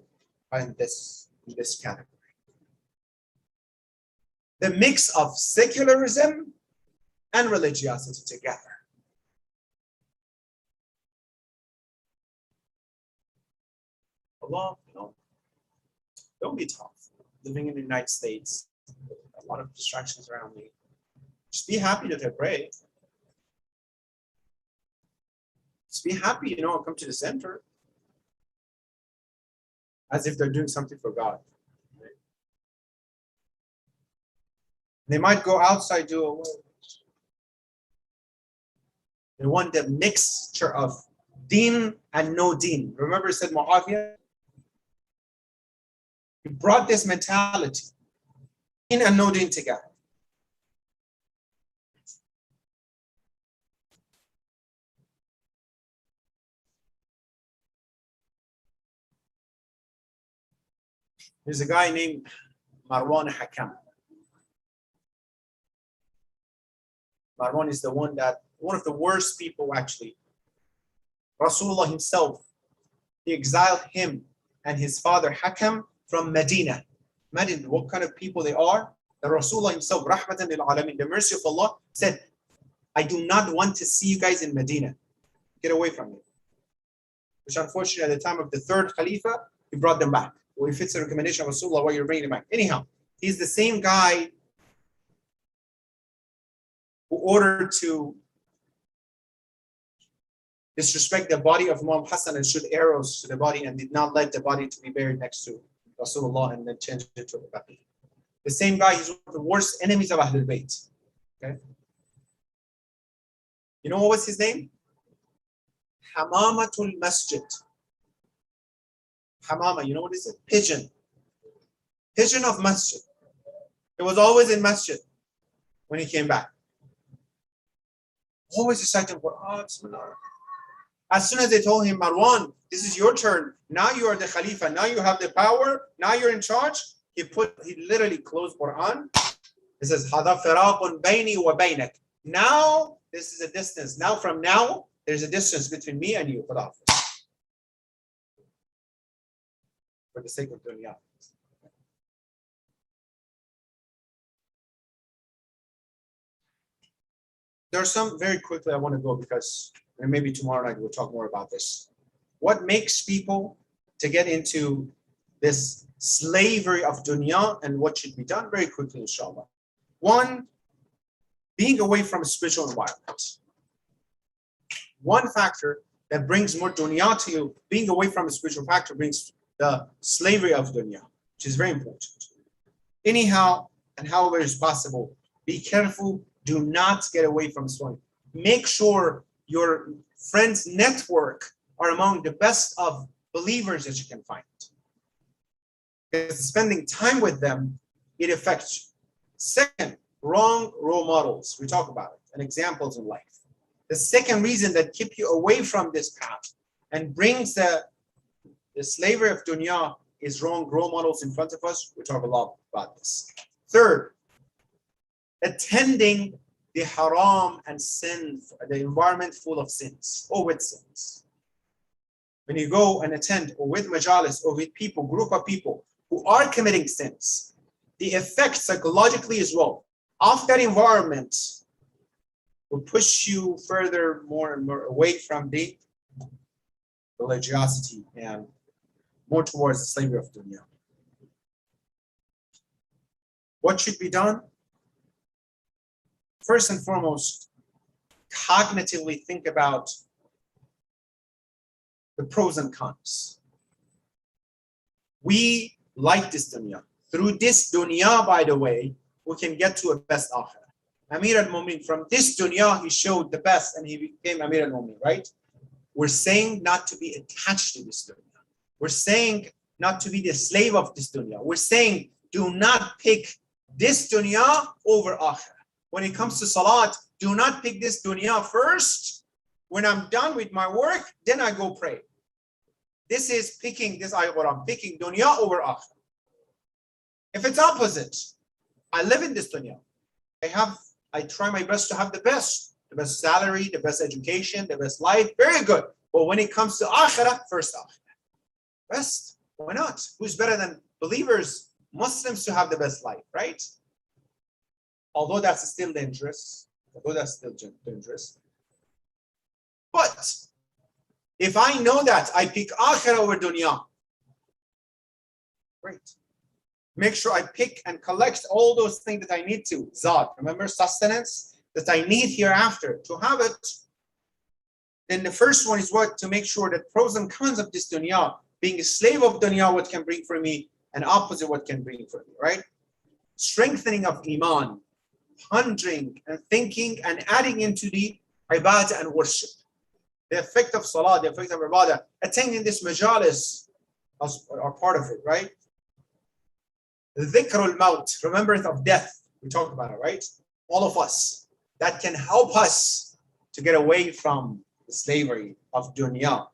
are in this category. The mix of secularism and religiosity together. Allah, don't be tough. Living in the United States, a lot of distractions around me. Just be happy that I pray. Just be happy, come to the center. As if they're doing something for God. Right? They might go outside, do a work. They want the mixture of deen and no deen. Remember, it said Muawiyah? He brought this mentality, deen and no deen together. There's a guy named Marwan Hakam. Marwan is one of the worst people actually. Rasulullah himself, he exiled him and his father Hakam from Medina. Imagine what kind of people they are. The Rasulullah himself, Rahmatan lil Alamin, the mercy of Allah, said, I do not want to see you guys in Medina. Get away from me. Which unfortunately at the time of the third Khalifa, he brought them back. Well, if it's a recommendation of Rasulullah, why you're bringing them back? Anyhow, he's the same guy who ordered to disrespect the body of Imam Hassan and shoot arrows to the body and did not let the body to be buried next to Rasulullah and then changed it to a Baqi. The same guy, he's one of the worst enemies of Ahlul Bayt. Okay? You know what was his name? Hamamatul Masjid. Hamama, you know what is it? Pigeon. Pigeon of Masjid. It was always in Masjid when he came back. Always reciting Quran. As soon as they told him, Marwan, this is your turn. Now you are the Khalifa. Now you have the power. Now you're in charge. He literally closed Quran. It says, Hada firaqun bayni wa baynak. Now, this is a distance. Now, from now, there's a distance between me and you. For the sake of dunya. There are some, very quickly I want to go because maybe tomorrow night we'll talk more about this. What makes people to get into this slavery of dunya and what should be done? Very quickly, inshallah. One, being away from a spiritual environment. One factor that brings more dunya to you, being away from a spiritual factor brings the slavery of dunya, which is very important. Anyhow, and however is possible, be careful. Do not get away from Islam. Make sure your friends' network are among the best of believers that you can find. Because spending time with them, it affects you. Second, wrong role models. We talk about it and examples in life. The second reason that keep you away from this path and brings the slavery of dunya is wrong role models in front of us. We talk a lot about this. Third, attending the haram and sin, the environment full of sins or with sins. When you go and attend or with majalis or with people, group of people who are committing sins, the effect psychologically as well of that environment will push you further more and more away from the religiosity and more towards the slavery of dunya. What should be done? First and foremost, cognitively think about the pros and cons. We like this dunya. Through this dunya, by the way, we can get to a best akhirah. Amir al-Mu'min, from this dunya, he showed the best and he became Amir al-Mu'min, right? We're saying not to be attached to this dunya. We're saying not to be the slave of this dunya. We're saying do not pick this dunya over akhirah. When it comes to salat, do not pick this dunya first. When I'm done with my work, then I go pray. This is picking this ayah what I'm picking dunya over akhirah. If it's opposite, I live in this dunya. I try my best to have the best salary, the best education, the best life, very good. But when it comes to akhirah, first akhirah. Best, why not? Who's better than believers, Muslims to have the best life, right? Although that's still dangerous. But if I know that, I pick akhirah over dunya. Great. Make sure I pick and collect all those things that I need to. Zad, remember sustenance? That I need hereafter to have it. Then the first one is what? To make sure that pros and cons of this dunya, being a slave of dunya, what can bring for me, and opposite what can bring for me, right? Strengthening of iman, pondering and thinking and adding into the ibadah and worship. The effect of salah, the effect of ibadah, attaining this majalis are part of it, right? The dhikr al-maut, remembrance of death. We talked about it, right? All of us. That can help us to get away from the slavery of dunya.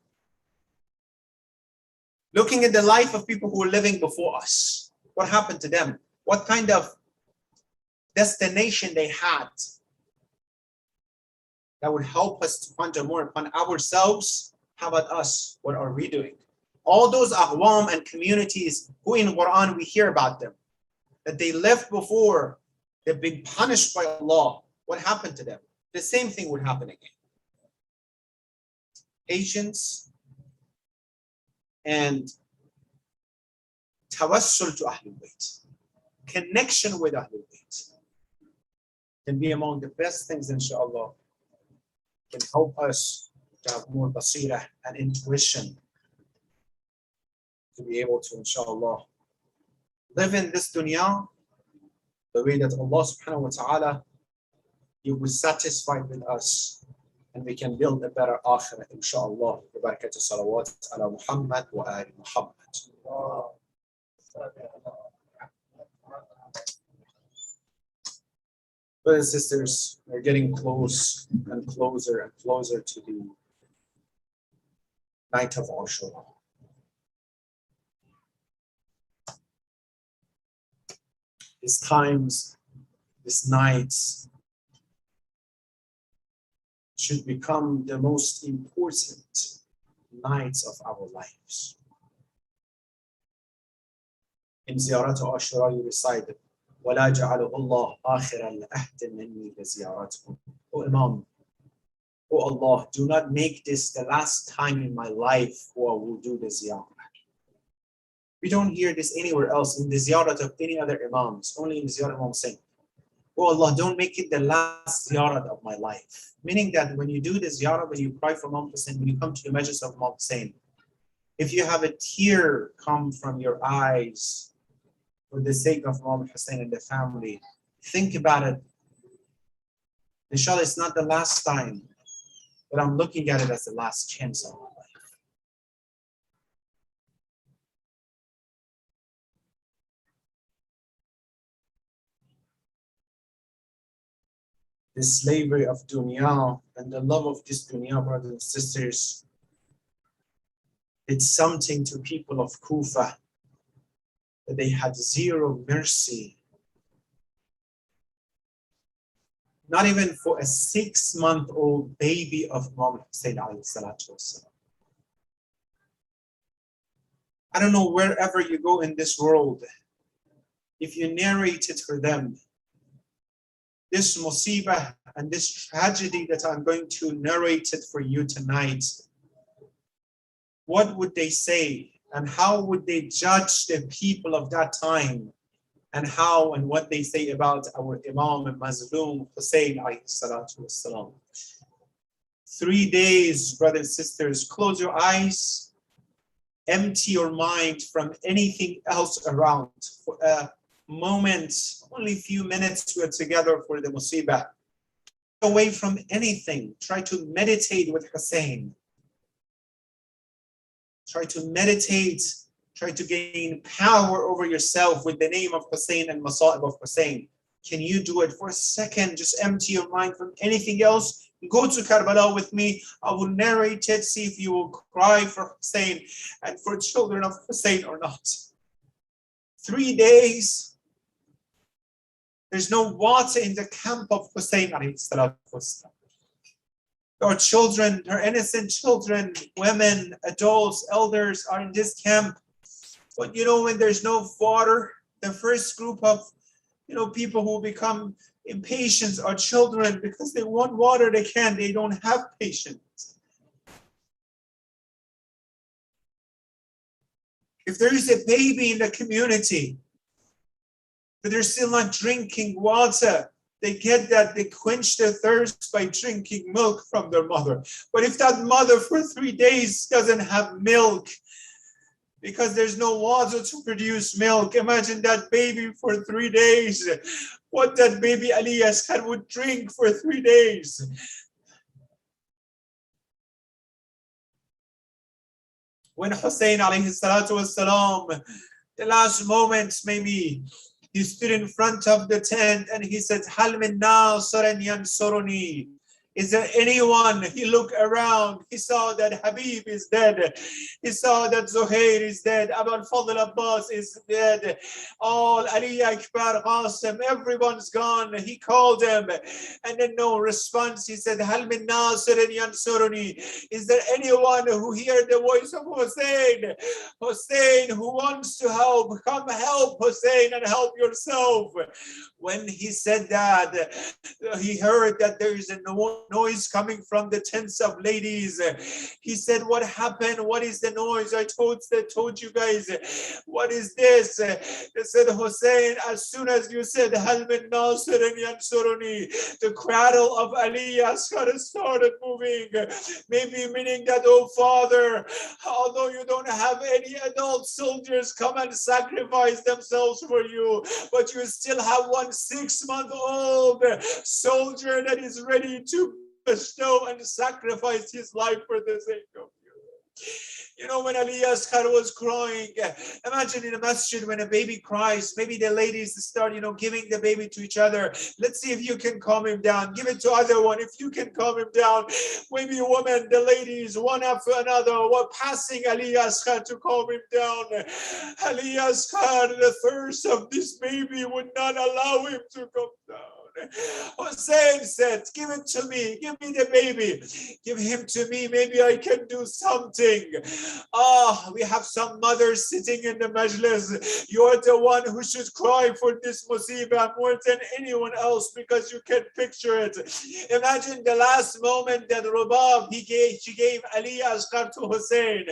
Looking at the life of people who were living before us. What happened to them? What kind of destination they had that would help us to ponder more upon ourselves. How about us? What are we doing? All those aqwam and communities who in Quran we hear about them, that they left before, they've been punished by Allah. What happened to them? The same thing would happen again. Patience and tawassul to Ahlul Bayt, connection with Ahlul Bayt, can be among the best things, inshallah, can help us to have more basirah and intuition to be able to, inshallah, live in this dunya the way that Allah subhanahu wa ta'ala, He was satisfied with us, and we can build a better akhirah, inshallah. Barakatuh salawat ala Muhammad wa ali Muhammad. Brothers and sisters, we're getting close and closer and closer to the night of Ashura. These times, these nights should become the most important nights of our lives. In Ziyarat Ashura, you recite, وَلَا جَعَلُهُ اللَّهُ آخِرًا لَأَحْدٍ مِنِّي لَزِيَارَتِكُمْ. O Imam, O Allah, do not make this the last time in my life who I will do the ziyarah. We don't hear this anywhere else in the ziyarah of any other Imams, only in the ziyarah of Imam Hussein. Oh Allah, don't make it the last ziyarah of my life. Meaning that when you do the ziyarah, when you cry for Imam Hussein, when you come to the majlis of Imam Hussein, if you have a tear come from your eyes for the sake of Imam Hussein and the family, think about it. Inshallah, it's not the last time, but I'm looking at it as the last chance of my life. The slavery of dunya and the love of this dunya, brothers and sisters, it's something to people of Kufa that they had zero mercy. Not even for a 6-month-old baby of Imam Hussein alayhi salatu wasalam. I don't know, wherever you go in this world, if you narrate it for them, this musibah and this tragedy that I'm going to narrate it for you tonight, what would they say? And how would they judge the people of that time? And how and what they say about our Imam and Mazloom Hussein alayhi salatu wassalam. 3 days, brothers and sisters, close your eyes, empty your mind from anything else around for a moment, only a few minutes we are together for the musibah. Away from anything, try to meditate with Hussein. Try to meditate, try to gain power over yourself with the name of Hussein and Masa'ib of Hussein. Can you do it for a second? Just empty your mind from anything else. Go to Karbala with me. I will narrate it, see if you will cry for Hussein and for children of Hussein or not. 3 days. There's no water in the camp of Hussein alayhi salatu wassalam. Our children, our innocent children, women, adults, elders are in this camp. But you know, when there's no water, the first group of people who become impatient are children because they want water, they don't have patience. If there is a baby in the community, but they're still not drinking water, they get that, they quench their thirst by drinking milk from their mother. But if that mother for 3 days doesn't have milk, because there's no water to produce milk, imagine that baby for 3 days, what that baby Ali Asghar would drink for 3 days. When Hussein alayhi salatu wassalam, the last moments maybe, he stood in front of the tent and he said, Hal min nasirin yansuruni. Is there anyone? He looked around. He saw that Habib is dead. He saw that Zuhair is dead. Abu al-Fadl Abbas is dead. All Ali Akbar, Qasim, everyone's gone. He called them and then no response. He said, Hal min nasirin yansuruni. Is there anyone who heard the voice of Hussein? Hussein, who wants to help? Come help Hussein and help yourself. When he said that, he heard that there is a noise coming from the tents of ladies. He said, what happened? What is the noise? I told you guys, what is this? They said, Hussein, as soon as you said, Hal min nasirin yansuruni, the cradle of Ali Asghar started moving. Maybe meaning that, oh Father, although you don't have any adult soldiers come and sacrifice themselves for you, but you still have one 6-month-old soldier that is ready to bestow and sacrifice his life for the sake of you. You know, when Ali Asghar was crying, imagine in a masjid when a baby cries, maybe the ladies start, giving the baby to each other. Let's see if you can calm him down. Give it to other one if you can calm him down. Maybe women, the ladies, one after another, were passing Ali Asghar to calm him down. Ali Asghar, the thirst of this baby would not allow him to come down. Hussein said, give it to me, give me the baby, give him to me, maybe I can do something. We have some mothers sitting in the majlis. You're the one who should cry for this musibah more than anyone else because you can picture it. Imagine the last moment that Rubab, she gave Ali Asghar to Hussein.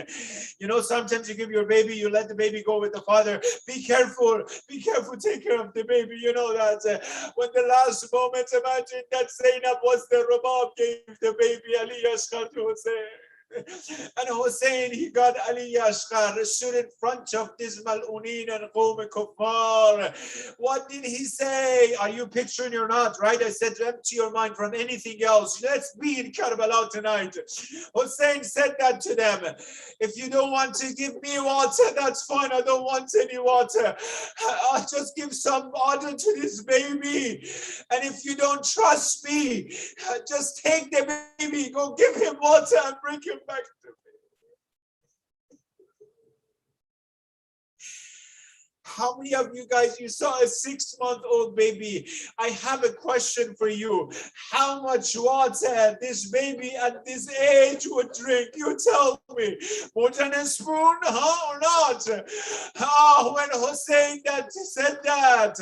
Sometimes you give your baby, you let the baby go with the father. Be careful, take care of the baby. You know that when the last moment, imagine that Zainab was the Rubab, gave the baby Ali Asghar to Hussein. And Hussein, he got Ali Asghar, stood in front of this Mal'unin and Qawm Kuffar. What did he say? Are you picturing or not? Right? I said, empty your mind from anything else. Let's be in Karbala tonight. Hussein said that to them. If you don't want to give me water, that's fine. I don't want any water. I'll just give some water to this baby. And if you don't trust me, just take the baby, go give him water and bring him back to me. How many of you guys, you saw a 6-month-old baby? I have a question for you. How much water this baby at this age would drink? You tell me. More than a spoon, huh, or not? Oh, when Hussein that said that,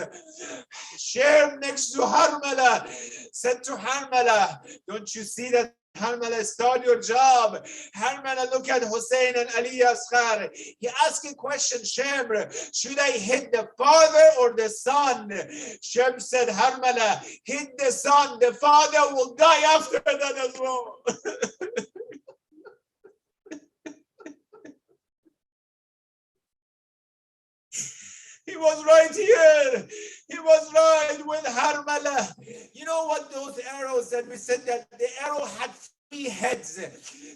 Shem next to Harmala said to Harmala, don't you see that Harmala, start your job. Harmala, look at Hussein and Ali Asghar. He asked a question, Shem, should I hit the father or the son? Shem said, Harmala, hit the son. The father will die after that as well. He was right here. He was right with Harmala. You know what, those arrows that we said that the arrow had 3 heads.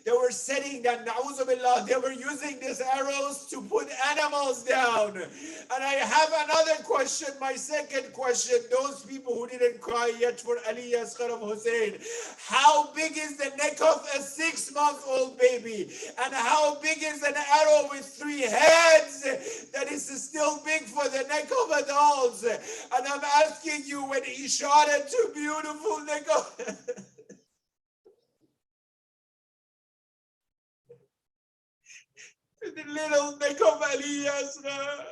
They were setting that, na'udhu billah, they were using these arrows to put animals down. And I have another question, my second question. Those people who didn't cry yet for Ali Asghar of Hussein. How big is the neck of a 6-month-old baby? And how big is an arrow with 3 heads that is still big for the neck of adults? And I'm asking you, when he shot a 2 beautiful neck of the little neck of Ali Asghar.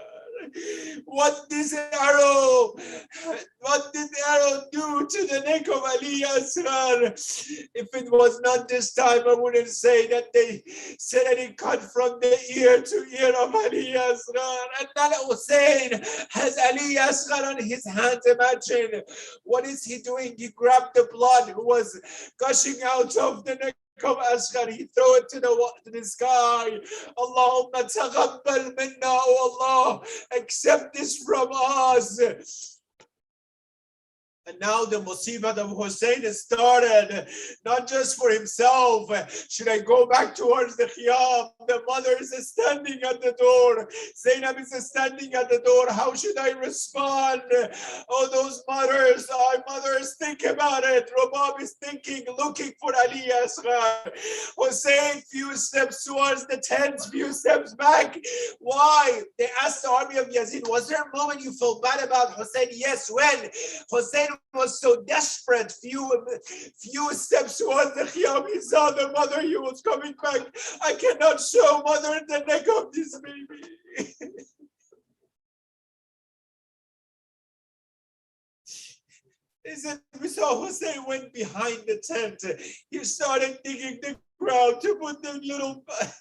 What did arrow do to the neck of Ali Asghar? If it was not this time, I wouldn't say that they said that he cut from the ear to ear of Ali Asghar. And now Hussein has Ali Asghar on his hands. Imagine, what is he doing? He grabbed the blood who was gushing out of the neck of Asghar. He threw it to the sky. Allahumma taqabbal minna, oh Allah, accept this from us. And now the musibah of Hussein is started, not just for himself. Should I go back towards the Khiyam? The mother is standing at the door. Zainab is standing at the door. How should I respond? Oh, those mothers, our mothers, think about it. Rabab is thinking, looking for Ali Asghar. Hussein, few steps towards the tent, few steps back. Why? They asked the army of Yazid, was there a moment you felt bad about Hussein? Yes, when? Hussein was so desperate, few steps towards the Khiyam, he saw the mother, he was coming back. I cannot show mother the neck of this baby. He said, we saw Hussein went behind the tent. He started digging the ground to put the little body.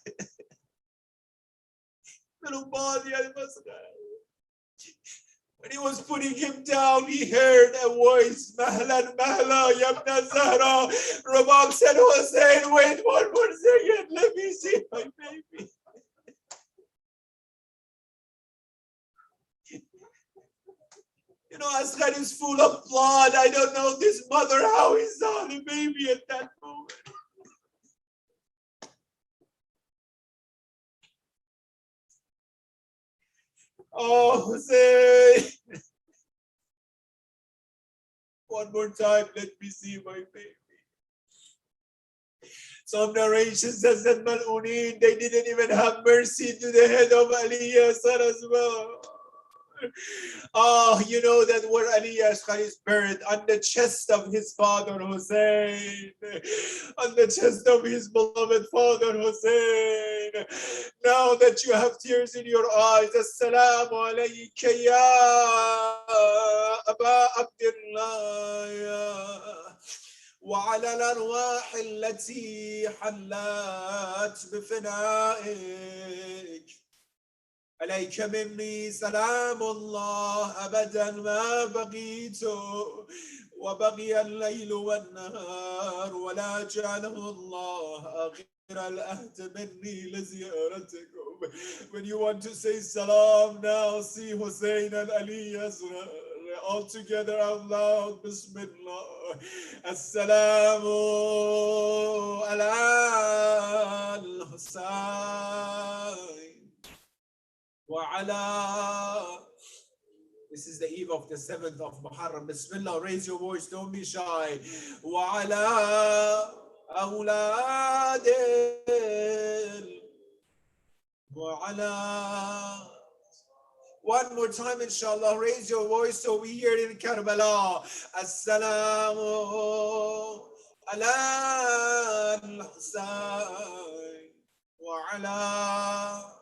When he was putting him down, he heard a voice, Mahlan, Mahla, Yabna Zahra. Rabab said, Hussein, wait 1 more second, let me see my baby. You know, Asghar is full of blood. I don't know this mother, how he saw the baby at that moment. Oh, Hussein. 1 more time, let me see my baby. Some narrations says that Mal'unin, they didn't even have mercy to the head of Ali Asghar as well. Oh, you know that where Ali Asghar is buried, on the chest of his father Hussein, on the chest of his beloved father Hussein. Now that you have tears in your eyes, Assalamu alayka ya Aba Abdullah. وعلى الأرواح التي حلت بفنائك عليك مني سلام الله أبدا ما بقيت وبقي الليل والنهار ولا جعله الله آخر الأهد مني لزيارتكم. When you want to say salam now, see Hussein and Ali Asghar all together out loud. Bismillah. Assalamu ala al-Husayn wa ala. This is the eve of the 7th of Moharram. Bismillah, raise your voice, don't be shy. Wa ala awladil wa ala One more time, inshallah. Raise your voice so we hear it in Karbala. Assalamu ala al-Husayn wa ala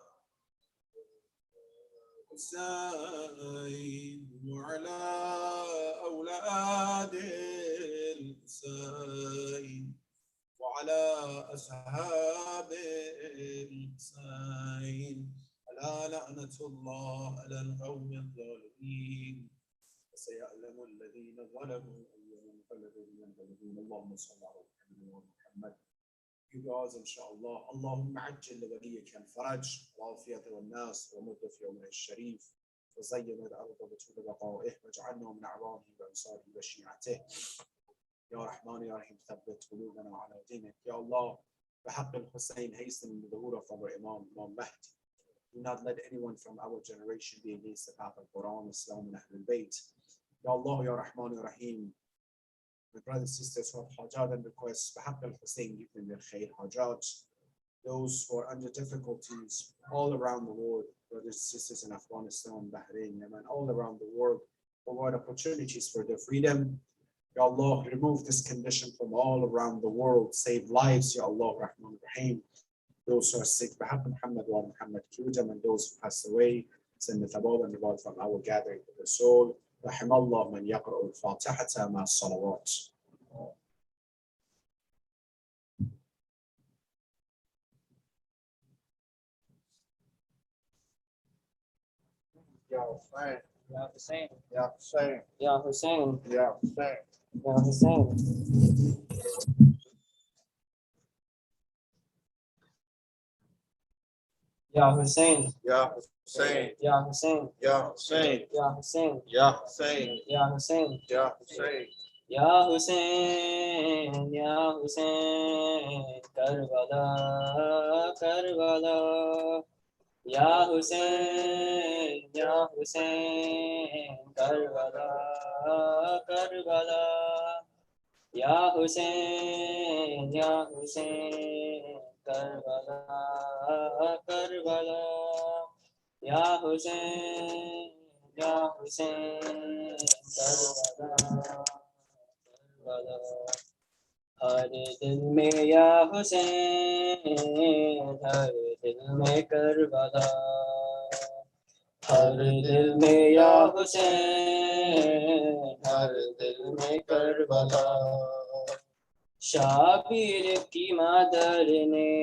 الحسين وعلى أولاد الحسين وعلى أصحاب الحسين ألا لعنة الله على القوم الظالمين وسيعلم الذين ظلموا أي منقلب ينقلبون اللهم صل على محمد ومحمد. You guys, inshallah, اللهم عجل لوليك الفرج والعافية والناس ومد في يومه الشريف وزين الأرض بطول بقائه واجعلنا من أعوانه وأنصاره وشيعته يا رحمن يا رحيم ثبت قلوبنا على دينك يا الله بحق الحسين hasten the Zahoor of our Imam Mahdi. Do not let anyone from our generation be against the path of Quran, Islam and Ahlul Bayt. Ya Allah, Ya Rahman, Ya Rahim. My brothers and sisters who have hajat and requests, بحق الحسين give them their khair hajat. Those who are under difficulties all around the world, brothers and sisters in Afghanistan, Bahrain, Yemen, all around the world, provide opportunities for their freedom. Ya Allah, remove this condition from all around the world, save lives, Ya Allah, Rahman, Rahim. Those who are sick, بحق Muhammad wa Muhammad, cure them, and those who passed away, send the thabab and reward from our gathering to the soul. رحم الله من يقرأ الفاتحة مع الصلوات. Ya Hussein, Ya Hussein, Ya Hussein, Ya Hussein, Ya Hussein. Ya Hussein. Ya Hussein, Ya Hussein, Ya Hussein, Ya Hussein, Ya Hussein, Ya Hussein, Ya Hussein, Ya Hussein. Ya Hussein, Ya Hussein, Karbala, Karbala. Ya Hussein, Ya Hussein, Karbala, Karbala. Ya Hussein, Ya Hussein, Karbala, Karbala. Ya Hussein, Ya Hussein, Karbala, Karbala. ہر دل میں یا حسین ہر دل میں کربلا ہر دل میں یا حسین ہر دل میں کربلا شابیر کی مادر نے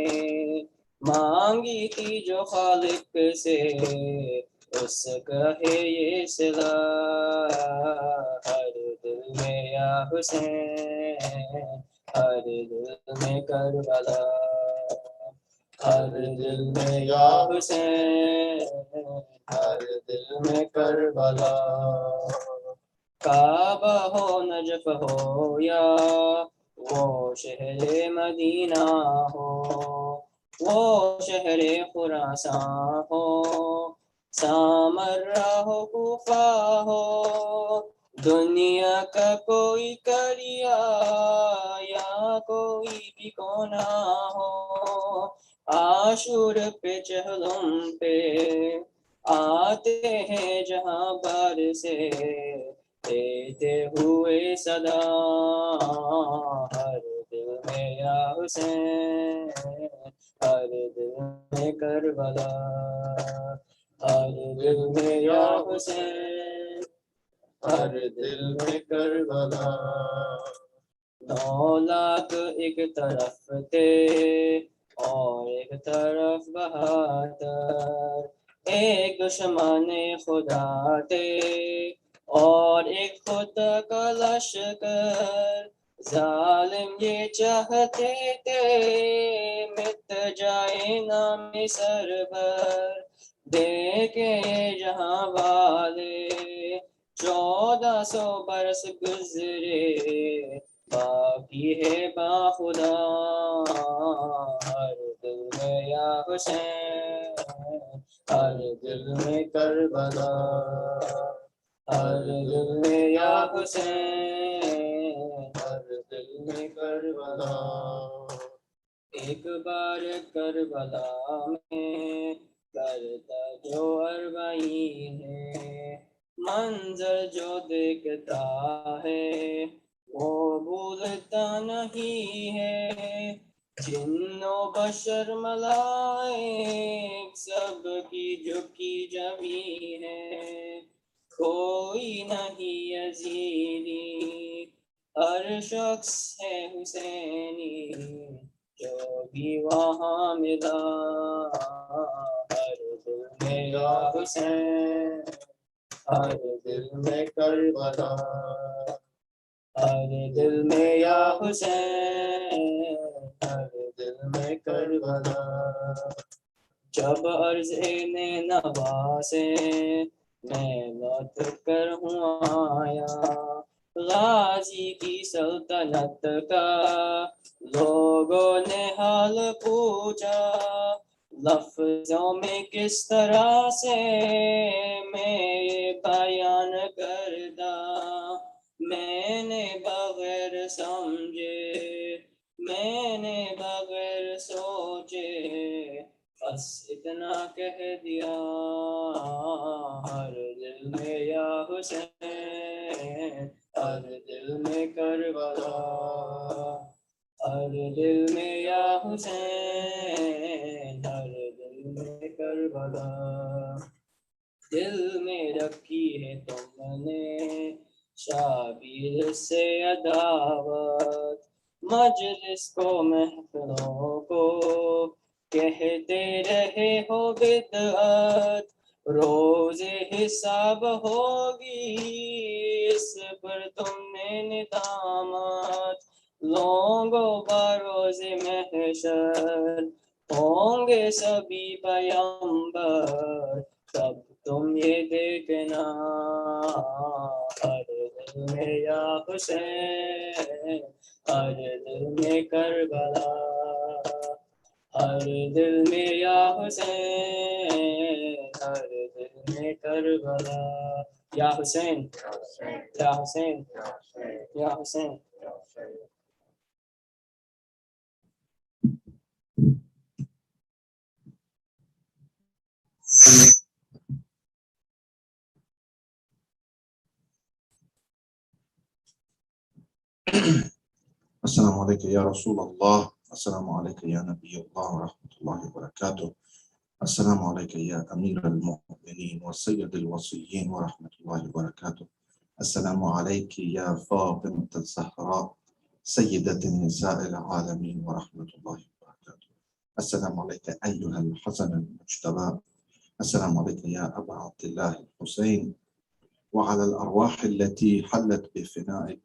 مانگی تھی جو خالق سے اس کا ہے یہ صلا ہر دل میں یا حسین ہر دل میں کربلا ہر دل میں یا حسین ہر دل میں کربلا کعبہ ہو نجف ہو یا وہ شہر مدینہ ہو وہ شہر خراساں ہو سامرہ ہو کوفہ ہو دنیا کا کوئی کریا یا کوئی بھی کونا ہو عاشور پہ چہلم پہ آتے ہیں جہاں بار سے دیتے ہوئے صدا ہر دل میں یا حسین ہر دل میں کربلا ہر دل میں یا حسین ہر دل میں کربلا 9 لاکھ ایک طرف تھے اور ایک طرف بہادر ایک دشمن خدا تھے اور ایک خدا کا لشکر ظالم یہ چاہتے تھے مٹ جائے نام سربر دیکھے جہاں والے 1400 برس گزرے باقی ہے باخدا ہر دل میں یا حسین ہر دل میں کربلا ہر دل میں یا حسین ہر دل میں کربلا ایک بار کربلا میں کرتا جو اربعین ہے، منظر جو دیکھتا ہے وہ بھولتا نہیں ہے، جن و بشر ملائک سب کی جھکی جمی ہے، کوئی نہیں یزیدی ہر شخص ہے حسینی جو بھی وہاں ملا، ہر دل میں یا حسین، ہر دل میں کربلا، ہر دل میں یا حسین، ہر دل میں کربلا، جب عرض نے نوا سے میں لوٹ کر ہوں آیا، غازی کی سلطنت کا لوگوں نے حال پوچھا، لفظوں میں کس طرح سے میں یہ بیان کرتا، میں نے بغیر سمجھے، میں نے بغیر سوچے بس اتنا کہہ دیا، ہر دل میں یا حسین، ہر دل میں کربلا، ہر دل میں یا حسین، ہر دل میں کربلا، دل میں رکھی ہے تم نے شابیر سے عداوت، مجلس کو محفلوں کو کہتے رہے ہو بدعت، روز حساب ہوگی اس پر تم نے ندامت، لوگوں بروز محشر ہوں گے سبھی پیمبر، تب تم یہ دیکھنا ہر دل میں یا حسین، ہر دل میں کربلا، ہر دل میں یا حسین، ہر دل میں کربلا، یا حسین، یا حسین، یا حسین. السلام علیکم یا رسول اللہ، السلام علیکم یا نبی اللہ ورحمۃ اللہ وبرکاتہ، السلام علیکم یا امیر المؤمنین وسید الوصیین ورحمۃ اللہ وبرکاتہ، السلام علیکم یا فاطمة الزہراء سیدۃ النساء العالمین ورحمۃ اللہ وبرکاتہ، السلام علیکم ایہا الحسن المجتبی، السلام علیکم یا ابا عبد اللہ الحسین وعلى الأرواح التي حلت بفنائك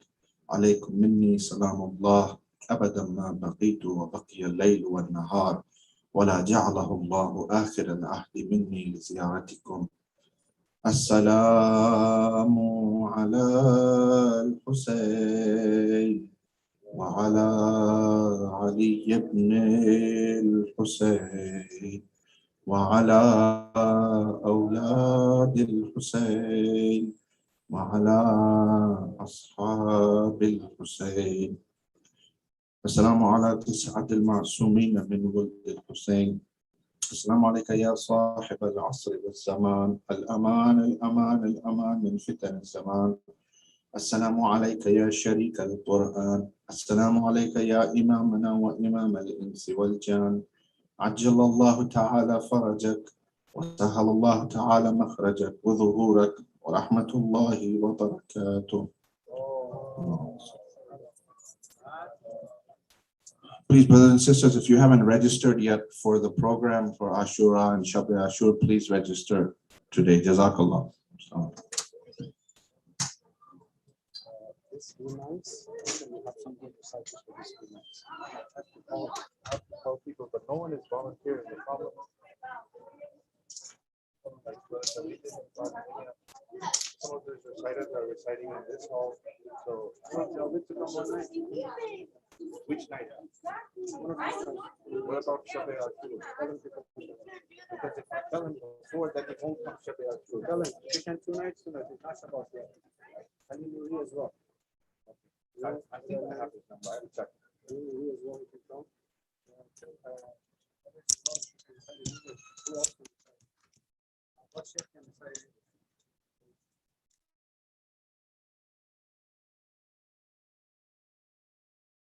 عليكم مني سلام الله أبدا ما بقيت وبقي الليل والنهار ولا جعله الله آخر العهد مني لزيارتكم. السلام على الحسين وعلى علي بن الحسين وعلى أولاد الحسين وعلى أصحاب الحسين. السلام على 9 المعصومين من ولد الحسين. السلام عليك يا صاحب العصر والزمان، الأمان الأمان الأمان من فتن الزمان. السلام عليك يا شريك القرآن، السلام عليك يا إمامنا وإمام الإنس والجان، عجل الله تعالى فرجك وسهل الله تعالى مخرجك وظهورك ورحمة الله وبركاته. Please, brothers and sisters, if you haven't registered yet for the program for Ashura and Shab Ashur, please register today. Jazakallah. This 2 nights, we have something to cycle for these 2 nights. I have to call people, but no one is volunteering. The problem. Like some of the reciters are reciting in this hall, so I want to tell them to come one night. Which night? What about Shabbat al-Shur? Tell them to come. Because if I tell them before that they won't come Shabbat al-Shur, tell them you can 2 nights tonight. It's not Shabbat yet. I need you here as well. I think I have this number. I have to check. You as well. You can come. What shift can say?